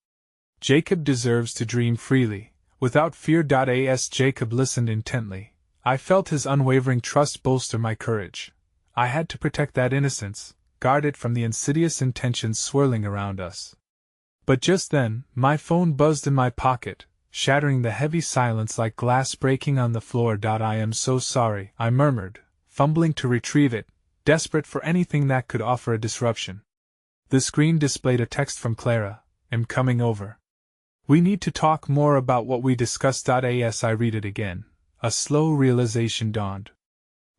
Jacob deserves to dream freely, without fear. As Jacob listened intently, I felt his unwavering trust bolster my courage. I had to protect that innocence, guard it from the insidious intentions swirling around us. But just then, my phone buzzed in my pocket, shattering the heavy silence like glass breaking on the floor. I am so sorry, I murmured, fumbling to retrieve it, desperate for anything that could offer a disruption. The screen displayed a text from Clara. I'm coming over. We need to talk more about what we discussed. As I read it again, a slow realization dawned.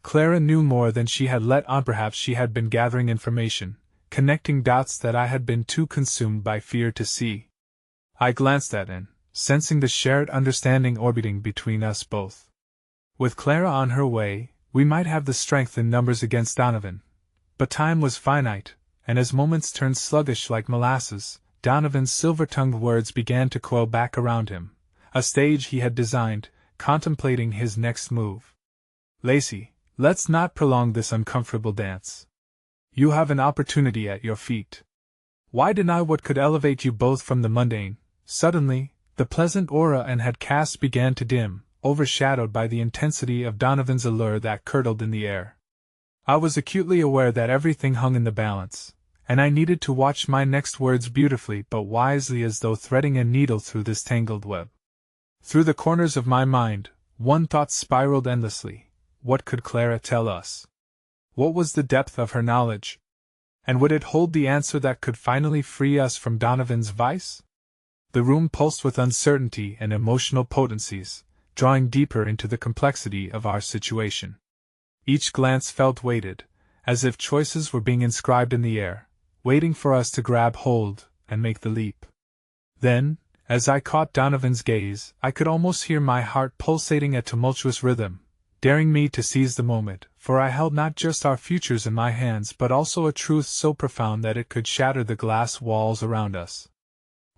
Clara knew more than she had let on. Perhaps she had been gathering information, connecting dots that I had been too consumed by fear to see. I glanced at Anne, sensing the shared understanding orbiting between us both. With Clara on her way, we might have the strength in numbers against Donovan. But time was finite, and as moments turned sluggish like molasses, Donovan's silver-tongued words began to coil back around him, a stage he had designed, contemplating his next move. Lacey, let's not prolong this uncomfortable dance. You have an opportunity at your feet. Why deny what could elevate you both from the mundane? Suddenly, the pleasant aura Anne had cast began to dim, overshadowed by the intensity of Donovan's allure that curdled in the air. I was acutely aware that everything hung in the balance, and I needed to watch my next words beautifully but wisely, as though threading a needle through this tangled web. Through the corners of my mind, one thought spiraled endlessly. What could Clara tell us? What was the depth of her knowledge? And would it hold the answer that could finally free us from Donovan's vice? The room pulsed with uncertainty and emotional potencies, drawing deeper into the complexity of our situation. Each glance felt weighted, as if choices were being inscribed in the air, waiting for us to grab hold and make the leap. Then, as I caught Donovan's gaze, I could almost hear my heart pulsating a tumultuous rhythm, daring me to seize the moment, for I held not just our futures in my hands but also a truth so profound that it could shatter the glass walls around us.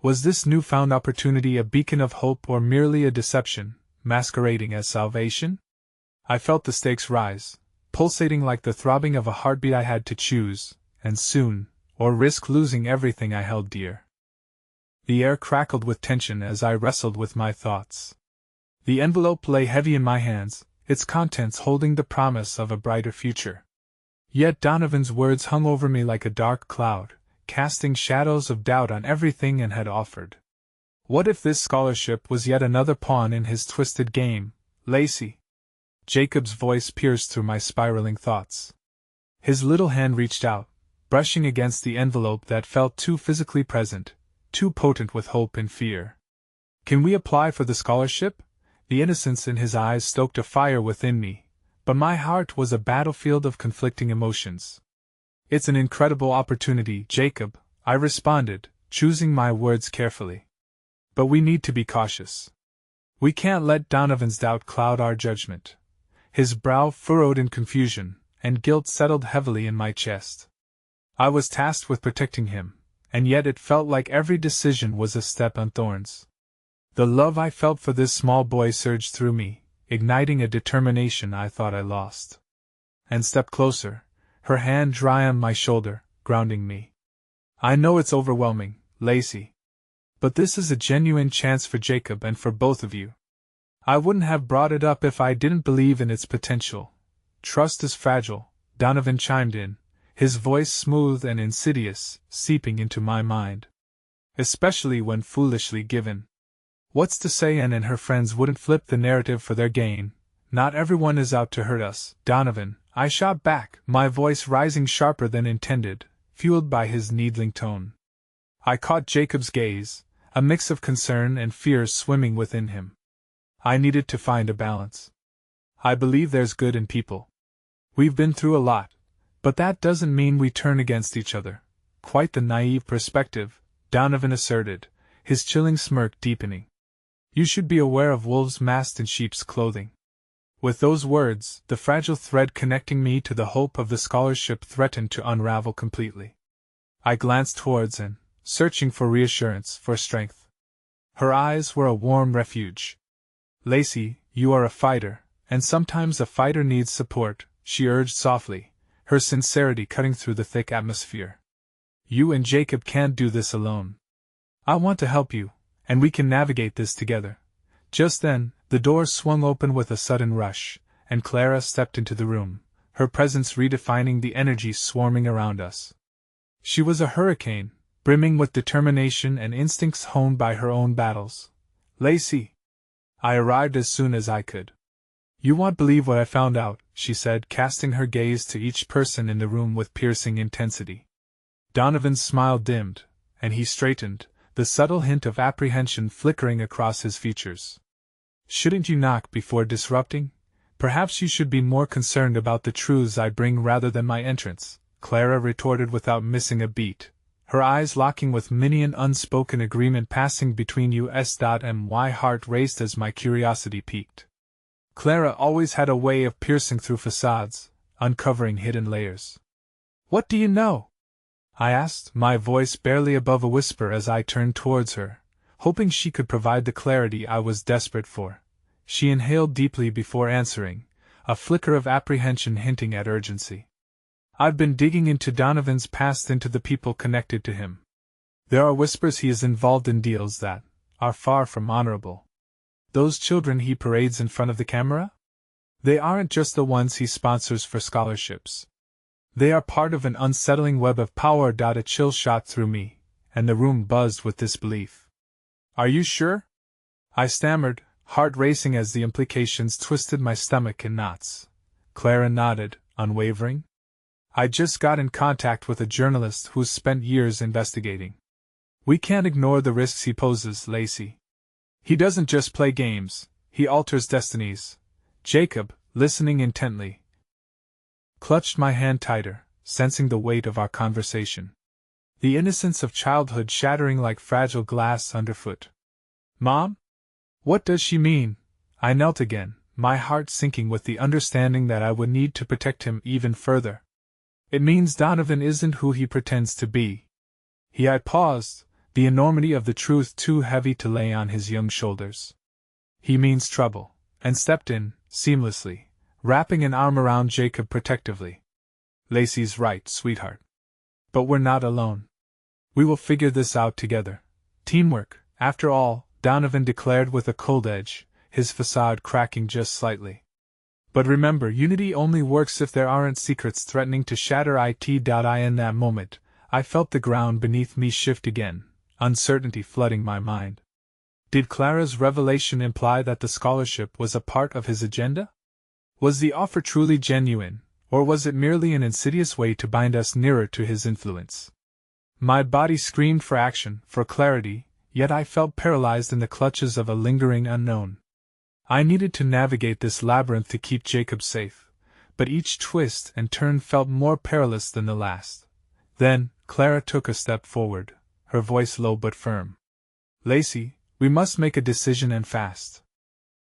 Was this newfound opportunity a beacon of hope or merely a deception, masquerading as salvation? I felt the stakes rise, pulsating like the throbbing of a heartbeat. I had to choose, and soon, or risk losing everything I held dear. The air crackled with tension as I wrestled with my thoughts. The envelope lay heavy in my hands, its contents holding the promise of a brighter future. Yet Donovan's words hung over me like a dark cloud, casting shadows of doubt on everything Anne had offered. What if this scholarship was yet another pawn in his twisted game, Lacey? Jacob's voice pierced through my spiraling thoughts. His little hand reached out, brushing against the envelope that felt too physically present, too potent with hope and fear. Can we apply for the scholarship? The innocence in his eyes stoked a fire within me, but my heart was a battlefield of conflicting emotions. It's an incredible opportunity, Jacob, I responded, choosing my words carefully. But we need to be cautious. We can't let Donovan's doubt cloud our judgment. His brow furrowed in confusion, and guilt settled heavily in my chest. I was tasked with protecting him, and yet it felt like every decision was a step on thorns. The love I felt for this small boy surged through me, igniting a determination I thought I lost. Anne stepped closer, her hand dry on my shoulder, grounding me. I know it's overwhelming, Lacey. But this is a genuine chance for Jacob and for both of you. I wouldn't have brought it up if I didn't believe in its potential. Trust is fragile, Donovan chimed in, his voice smooth and insidious, seeping into my mind. Especially when foolishly given. What's to say Anne and her friends wouldn't flip the narrative for their gain? Not everyone is out to hurt us, Donovan, I shot back, my voice rising sharper than intended, fueled by his needling tone. I caught Jacob's gaze, a mix of concern and fear swimming within him. I needed to find a balance. I believe there's good in people. We've been through a lot, but that doesn't mean we turn against each other. Quite the naive perspective, Donovan asserted, his chilling smirk deepening. You should be aware of wolves masked in sheep's clothing. With those words, the fragile thread connecting me to the hope of the scholarship threatened to unravel completely. I glanced towards Anne, searching for reassurance, for strength. Her eyes were a warm refuge. Lacey, you are a fighter, and sometimes a fighter needs support, she urged softly, her sincerity cutting through the thick atmosphere. You and Jacob can't do this alone. I want to help you, and we can navigate this together. Just then, the door swung open with a sudden rush, and Clara stepped into the room, her presence redefining the energy swarming around us. She was a hurricane, brimming with determination and instincts honed by her own battles. Lacey! I arrived as soon as I could. You won't believe what I found out, she said, casting her gaze to each person in the room with piercing intensity. Donovan's smile dimmed, and he straightened, the subtle hint of apprehension flickering across his features. Shouldn't you knock before disrupting? Perhaps you should be more concerned about the truths I bring rather than my entrance, Clara retorted without missing a beat, her eyes locking with many an unspoken agreement passing between us. My heart raced as my curiosity piqued. Clara always had a way of piercing through facades, uncovering hidden layers. What do you know? I asked, my voice barely above a whisper as I turned towards her, hoping she could provide the clarity I was desperate for. She inhaled deeply before answering, a flicker of apprehension hinting at urgency. I've been digging into Donovan's past, into the people connected to him. There are whispers he is involved in deals that are far from honorable. Those children he parades in front of the camera? They aren't just the ones he sponsors for scholarships. They are part of an unsettling web of power. A chill shot through me, and the room buzzed with disbelief. Are you sure? I stammered, heart racing as the implications twisted my stomach in knots. Clara nodded, unwavering. I just got in contact with a journalist who's spent years investigating. We can't ignore the risks he poses, Lacey. He doesn't just play games, he alters destinies. Jacob, listening intently, clutched my hand tighter, sensing the weight of our conversation. The innocence of childhood shattering like fragile glass underfoot. Mom? What does she mean? I knelt again, my heart sinking with the understanding that I would need to protect him even further. It means Donovan isn't who he pretends to be. I paused, the enormity of the truth too heavy to lay on his young shoulders. He means trouble, and stepped in, seamlessly, wrapping an arm around Jacob protectively. Lacey's right, sweetheart. But we're not alone. We will figure this out together. Teamwork, after all, Donovan declared with a cold edge, his facade cracking just slightly. But remember, unity only works if there aren't secrets threatening to shatter it. In that moment, I felt the ground beneath me shift again, uncertainty flooding my mind. Did Clara's revelation imply that the scholarship was a part of his agenda? Was the offer truly genuine, or was it merely an insidious way to bind us nearer to his influence? My body screamed for action, for clarity, yet I felt paralyzed in the clutches of a lingering unknown. I needed to navigate this labyrinth to keep Jacob safe, but each twist and turn felt more perilous than the last. Then, Clara took a step forward, her voice low but firm. Lacey, we must make a decision and fast.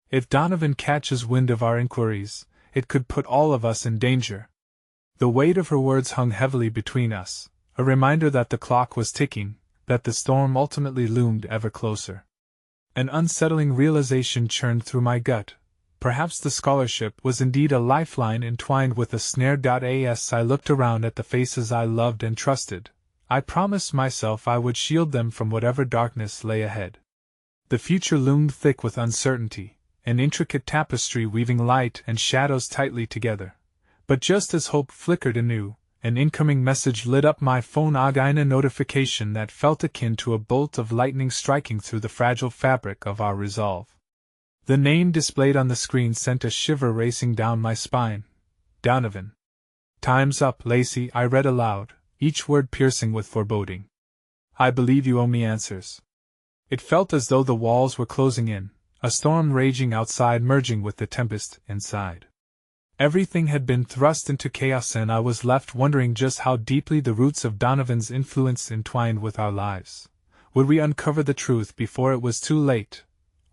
If Donovan catches wind of our inquiries, it could put all of us in danger. The weight of her words hung heavily between us, a reminder that the clock was ticking, that the storm ultimately loomed ever closer. An unsettling realization churned through my gut. Perhaps the scholarship was indeed a lifeline entwined with a snare. As I looked around at the faces I loved and trusted, I promised myself I would shield them from whatever darkness lay ahead. The future loomed thick with uncertainty, an intricate tapestry weaving light and shadows tightly together. But just as hope flickered anew, an incoming message lit up my phone. A notification that felt akin to a bolt of lightning striking through the fragile fabric of our resolve. The name displayed on the screen sent a shiver racing down my spine. Donovan. Time's up, Lacey, I read aloud, each word piercing with foreboding. I believe you owe me answers. It felt as though the walls were closing in, a storm raging outside merging with the tempest inside. Everything had been thrust into chaos, and I was left wondering just how deeply the roots of Donovan's influence entwined with our lives. Would we uncover the truth before it was too late?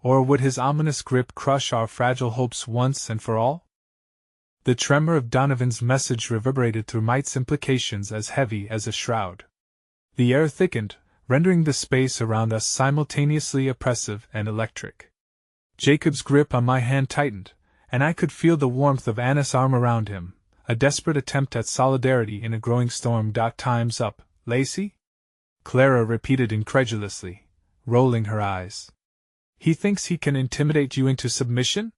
Or would his ominous grip crush our fragile hopes once and for all? The tremor of Donovan's message reverberated through Might's implications as heavy as a shroud. The air thickened, rendering the space around us simultaneously oppressive and electric. Jacob's grip on my hand tightened, and I could feel the warmth of Anna's arm around him, a desperate attempt at solidarity in a growing storm. Time's up, Lacey? Clara repeated incredulously, rolling her eyes. He thinks he can intimidate you into submission?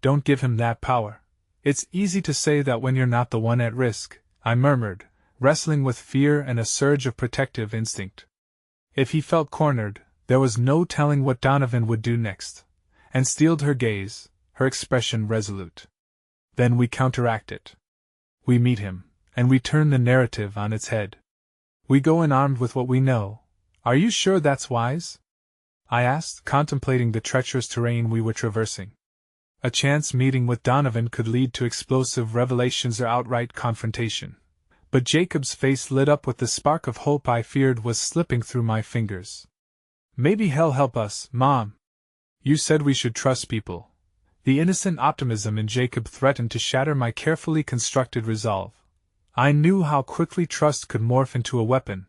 Don't give him that power. It's easy to say that when you're not the one at risk, I murmured, wrestling with fear and a surge of protective instinct. If he felt cornered, there was no telling what Donovan would do next, and steeled her gaze, her expression resolute. Then we counteract it. We meet him, and we turn the narrative on its head. We go in armed with what we know. Are you sure that's wise? I asked, contemplating the treacherous terrain we were traversing. A chance meeting with Donovan could lead to explosive revelations or outright confrontation. But Jacob's face lit up with the spark of hope I feared was slipping through my fingers. Maybe he'll help us, Mom. You said we should trust people. The innocent optimism in Jacob threatened to shatter my carefully constructed resolve. I knew how quickly trust could morph into a weapon.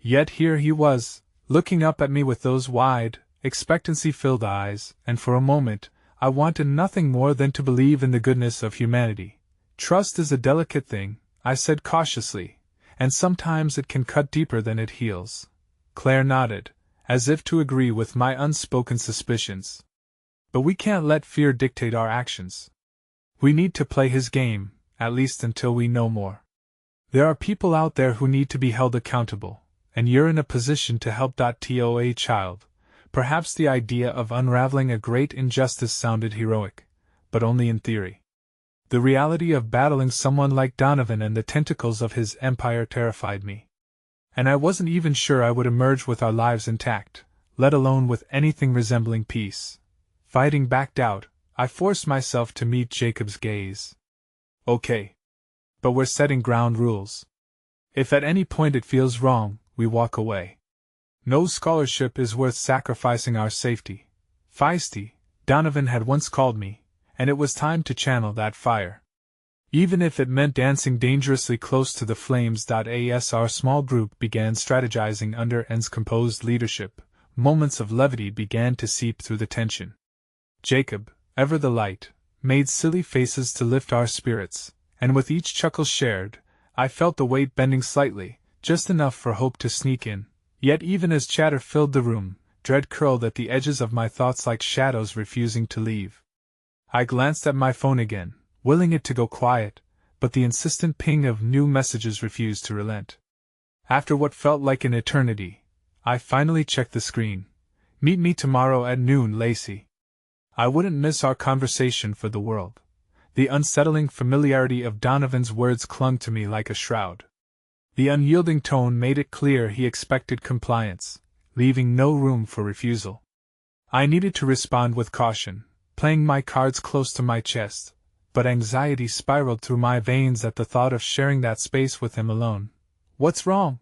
Yet here he was, looking up at me with those wide, expectancy-filled eyes, and for a moment, I wanted nothing more than to believe in the goodness of humanity. Trust is a delicate thing, I said cautiously, and sometimes it can cut deeper than it heals. Claire nodded, as if to agree with my unspoken suspicions. But we can't let fear dictate our actions. We need to play his game, at least until we know more. There are people out there who need to be held accountable, and you're in a position to help. Toa child. Perhaps the idea of unraveling a great injustice sounded heroic, but only in theory. The reality of battling someone like Donovan and the tentacles of his empire terrified me. And I wasn't even sure I would emerge with our lives intact, let alone with anything resembling peace. Fighting back doubt, I forced myself to meet Jacob's gaze. Okay. But we're setting ground rules. If at any point it feels wrong, we walk away. No scholarship is worth sacrificing our safety. Feisty, Donovan had once called me, and it was time to channel that fire. Even if it meant dancing dangerously close to the flames. As our small group began strategizing under N's composed leadership, moments of levity began to seep through the tension. Jacob, ever the light, made silly faces to lift our spirits, and with each chuckle shared, I felt the weight bending slightly, just enough for hope to sneak in. Yet even as chatter filled the room, dread curled at the edges of my thoughts like shadows refusing to leave. I glanced at my phone again, willing it to go quiet, but the insistent ping of new messages refused to relent. After what felt like an eternity, I finally checked the screen. Meet me tomorrow at noon, Lacey. I wouldn't miss our conversation for the world. The unsettling familiarity of Donovan's words clung to me like a shroud. The unyielding tone made it clear he expected compliance, leaving no room for refusal. I needed to respond with caution, playing my cards close to my chest, but anxiety spiraled through my veins at the thought of sharing that space with him alone. What's wrong?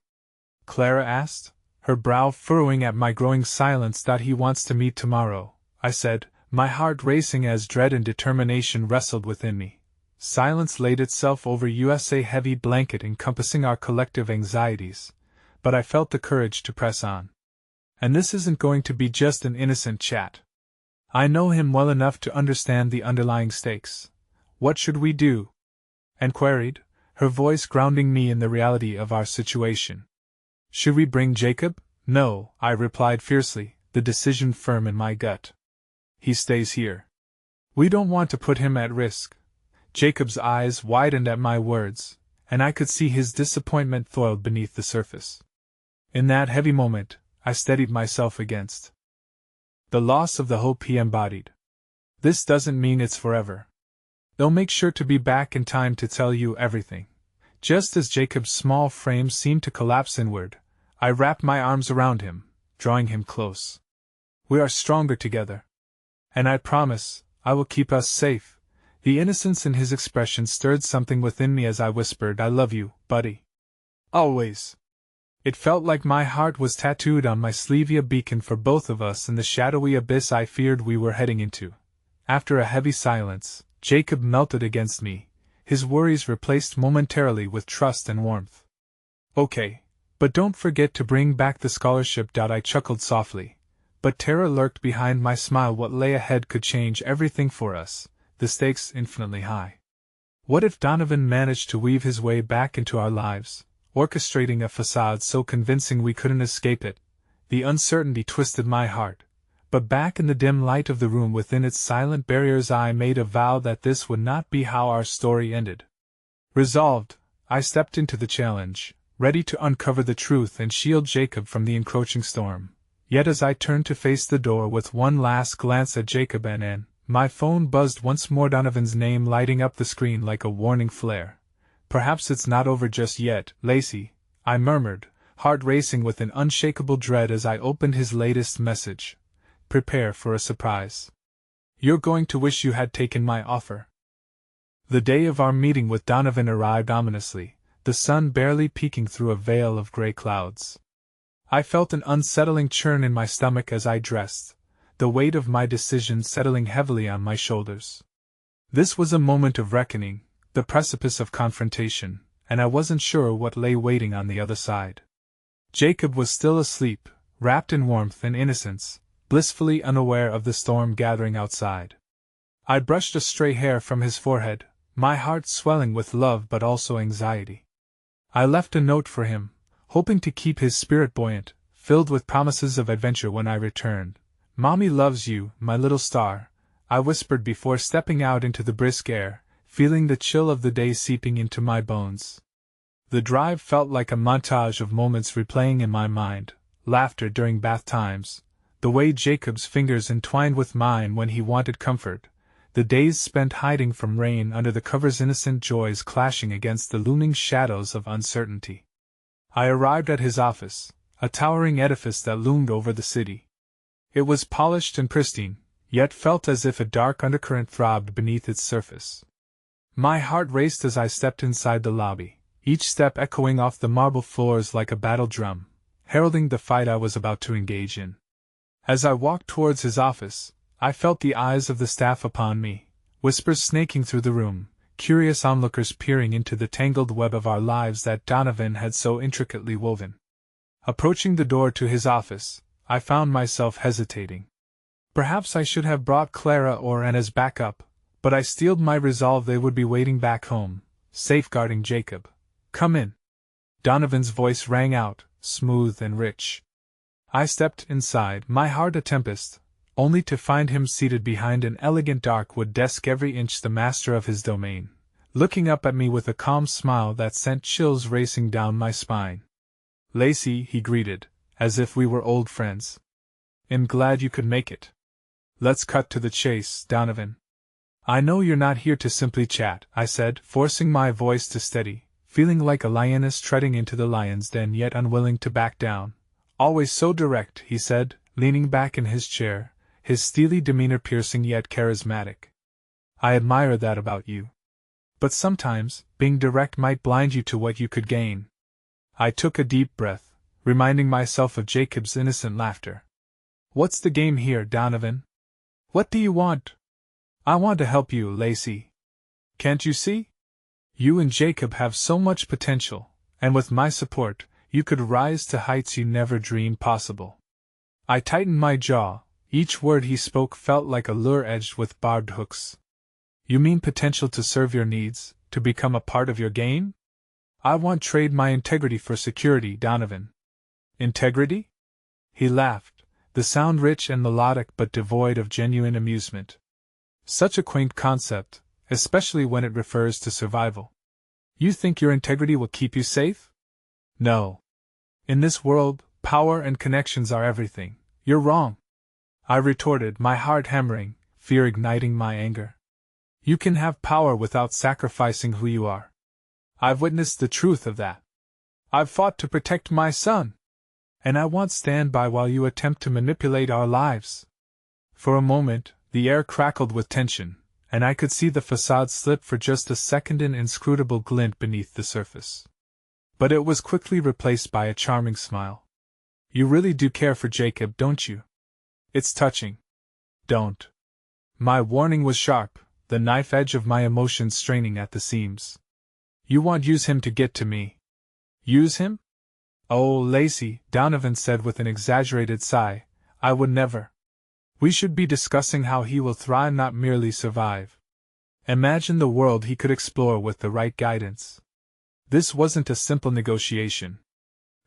Clara asked, her brow furrowing at my growing silence. He wants to meet tomorrow, I said, my heart racing as dread and determination wrestled within me. Silence laid itself over us, a heavy blanket encompassing our collective anxieties, but I felt the courage to press on. And this isn't going to be just an innocent chat. I know him well enough to understand the underlying stakes. What should we do? Anne queried, her voice grounding me in the reality of our situation. Should we bring Jacob? No, I replied fiercely, the decision firm in my gut. He stays here. We don't want to put him at risk. Jacob's eyes widened at my words, and I could see his disappointment foiled beneath the surface. In that heavy moment, I steadied myself against the loss of the hope he embodied. This doesn't mean it's forever. They'll make sure to be back in time to tell you everything. Just as Jacob's small frame seemed to collapse inward, I wrapped my arms around him, drawing him close. We are stronger together. And I promise, I will keep us safe. The innocence in his expression stirred something within me as I whispered, I love you, buddy. Always. It felt like my heart was tattooed on my sleeve, a beacon for both of us in the shadowy abyss I feared we were heading into. After a heavy silence, Jacob melted against me, his worries replaced momentarily with trust and warmth. Okay, but don't forget to bring back the scholarship. I chuckled softly, but terror lurked behind my smile. What lay ahead could change everything for us, the stakes infinitely high. What if Donovan managed to weave his way back into our lives, orchestrating a facade so convincing we couldn't escape it? The uncertainty twisted my heart, but back in the dim light of the room within its silent barriers I made a vow that this would not be how our story ended. Resolved, I stepped into the challenge, ready to uncover the truth and shield Jacob from the encroaching storm. Yet as I turned to face the door with one last glance at Jacob and Anne, my phone buzzed once more, Donovan's name lighting up the screen like a warning flare. Perhaps it's not over just yet, Lacey, I murmured, heart racing with an unshakable dread as I opened his latest message. Prepare for a surprise. You're going to wish you had taken my offer. The day of our meeting with Donovan arrived ominously, the sun barely peeking through a veil of gray clouds. I felt an unsettling churn in my stomach as I dressed, the weight of my decision settling heavily on my shoulders. This was a moment of reckoning, the precipice of confrontation, and I wasn't sure what lay waiting on the other side. Jacob was still asleep, wrapped in warmth and innocence, blissfully unaware of the storm gathering outside. I brushed a stray hair from his forehead, my heart swelling with love but also anxiety. I left a note for him, hoping to keep his spirit buoyant, filled with promises of adventure when I returned. Mommy loves you, my little star, I whispered before stepping out into the brisk air, feeling the chill of the day seeping into my bones. The drive felt like a montage of moments replaying in my mind: laughter during bath times, the way Jacob's fingers entwined with mine when he wanted comfort, the days spent hiding from rain under the covers, innocent joys clashing against the looming shadows of uncertainty. I arrived at his office, a towering edifice that loomed over the city. It was polished and pristine, yet felt as if a dark undercurrent throbbed beneath its surface. My heart raced as I stepped inside the lobby, each step echoing off the marble floors like a battle drum, heralding the fight I was about to engage in. As I walked towards his office, I felt the eyes of the staff upon me, whispers snaking through the room, curious onlookers peering into the tangled web of our lives that Donovan had so intricately woven. Approaching the door to his office, I found myself hesitating. Perhaps I should have brought Clara or Anne as backup, but I steeled my resolve they would be waiting back home, safeguarding Jacob. Come in. Donovan's voice rang out, smooth and rich. I stepped inside, my heart a tempest, only to find him seated behind an elegant dark wood desk, every inch the master of his domain, looking up at me with a calm smile that sent chills racing down my spine. Lacey, he greeted, as if we were old friends. I'm glad you could make it. Let's cut to the chase, Donovan. I know you're not here to simply chat, I said, forcing my voice to steady, feeling like a lioness treading into the lion's den yet unwilling to back down. Always so direct, he said, leaning back in his chair, his steely demeanor piercing yet charismatic. I admire that about you. But sometimes, being direct might blind you to what you could gain. I took a deep breath, reminding myself of Jacob's innocent laughter. What's the game here, Donovan? What do you want? I want to help you, Lacey. Can't you see? You and Jacob have so much potential, and with my support, you could rise to heights you never dreamed possible. I tightened my jaw. Each word he spoke felt like a lure edged with barbed hooks. You mean potential to serve your needs, to become a part of your game? I won't trade my integrity for security, Donovan. Integrity? He laughed, the sound rich and melodic but devoid of genuine amusement. Such a quaint concept, especially when it refers to survival. You think your integrity will keep you safe? No. In this world, power and connections are everything. You're wrong. I retorted, my heart hammering, fear igniting my anger. You can have power without sacrificing who you are. I've witnessed the truth of that. I've fought to protect my son. And I won't stand by while you attempt to manipulate our lives. For a moment, the air crackled with tension, and I could see the facade slip for just a second in inscrutable glint beneath the surface. But it was quickly replaced by a charming smile. You really do care for Jacob, don't you? It's touching. Don't. My warning was sharp, the knife edge of my emotions straining at the seams. You won't use him to get to me. Use him? Oh, Lacey, Donovan said with an exaggerated sigh, I would never. We should be discussing how he will thrive, not merely survive. Imagine the world he could explore with the right guidance. This wasn't a simple negotiation.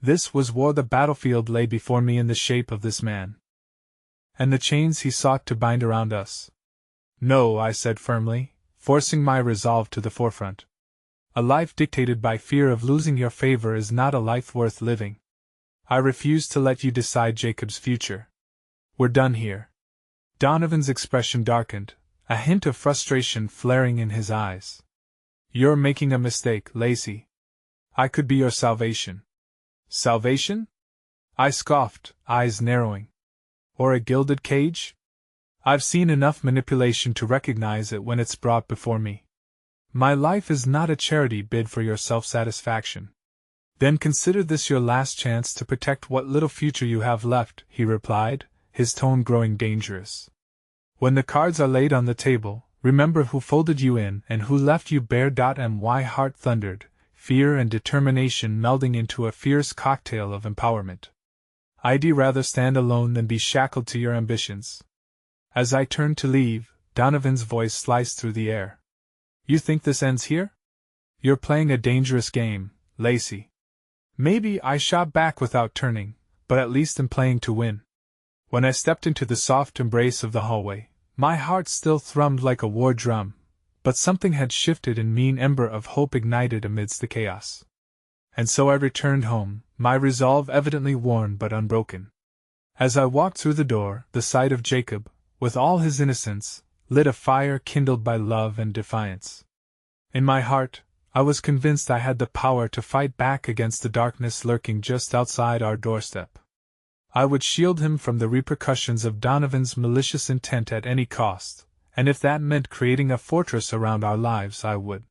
This was war. The battlefield lay before me in the shape of this man. And the chains he sought to bind around us. No, I said firmly, forcing my resolve to the forefront. A life dictated by fear of losing your favor is not a life worth living. I refuse to let you decide Jacob's future. We're done here. Donovan's expression darkened, a hint of frustration flaring in his eyes. You're making a mistake, Lacey. I could be your salvation. Salvation? I scoffed, eyes narrowing. Or a gilded cage? I've seen enough manipulation to recognize it when it's brought before me. My life is not a charity bid for your self-satisfaction. Then consider this your last chance to protect what little future you have left, he replied, his tone growing dangerous. When the cards are laid on the table, remember who folded you in and who left you bare. My heart thundered, fear and determination melding into a fierce cocktail of empowerment. I'd rather stand alone than be shackled to your ambitions. As I turned to leave, Donovan's voice sliced through the air. You think this ends here? You're playing a dangerous game, Lacey. Maybe, I shot back without turning, but at least I'm playing to win. When I stepped into the soft embrace of the hallway, my heart still thrummed like a war drum, but something had shifted and an ember of hope ignited amidst the chaos. And so I returned home, my resolve evidently worn but unbroken. As I walked through the door, the sight of Jacob, with all his innocence, lit a fire kindled by love and defiance. In my heart, I was convinced I had the power to fight back against the darkness lurking just outside our doorstep. I would shield him from the repercussions of Donovan's malicious intent at any cost, and if that meant creating a fortress around our lives, I would.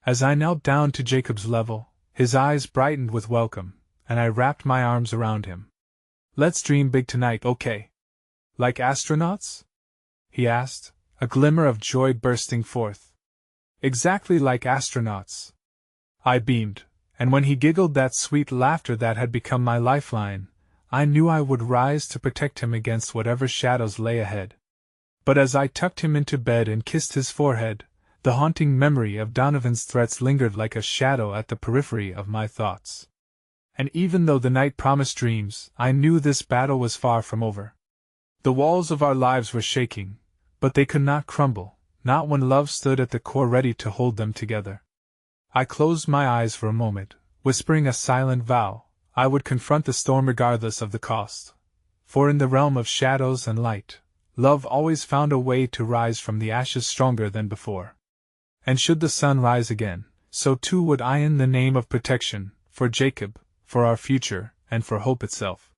As I knelt down to Jacob's level, his eyes brightened with welcome, and I wrapped my arms around him. Let's dream big tonight, okay? Like astronauts? He asked, a glimmer of joy bursting forth. Exactly like astronauts. I beamed, and when he giggled that sweet laughter that had become my lifeline, I knew I would rise to protect him against whatever shadows lay ahead. But as I tucked him into bed and kissed his forehead, the haunting memory of Donovan's threats lingered like a shadow at the periphery of my thoughts. And even though the night promised dreams, I knew this battle was far from over. The walls of our lives were shaking, but they could not crumble, not when love stood at the core ready to hold them together. I closed my eyes for a moment, whispering a silent vow. I would confront the storm regardless of the cost. For in the realm of shadows and light, love always found a way to rise from the ashes stronger than before. And should the sun rise again, so too would I in the name of protection, for Jacob, for our future, and for hope itself.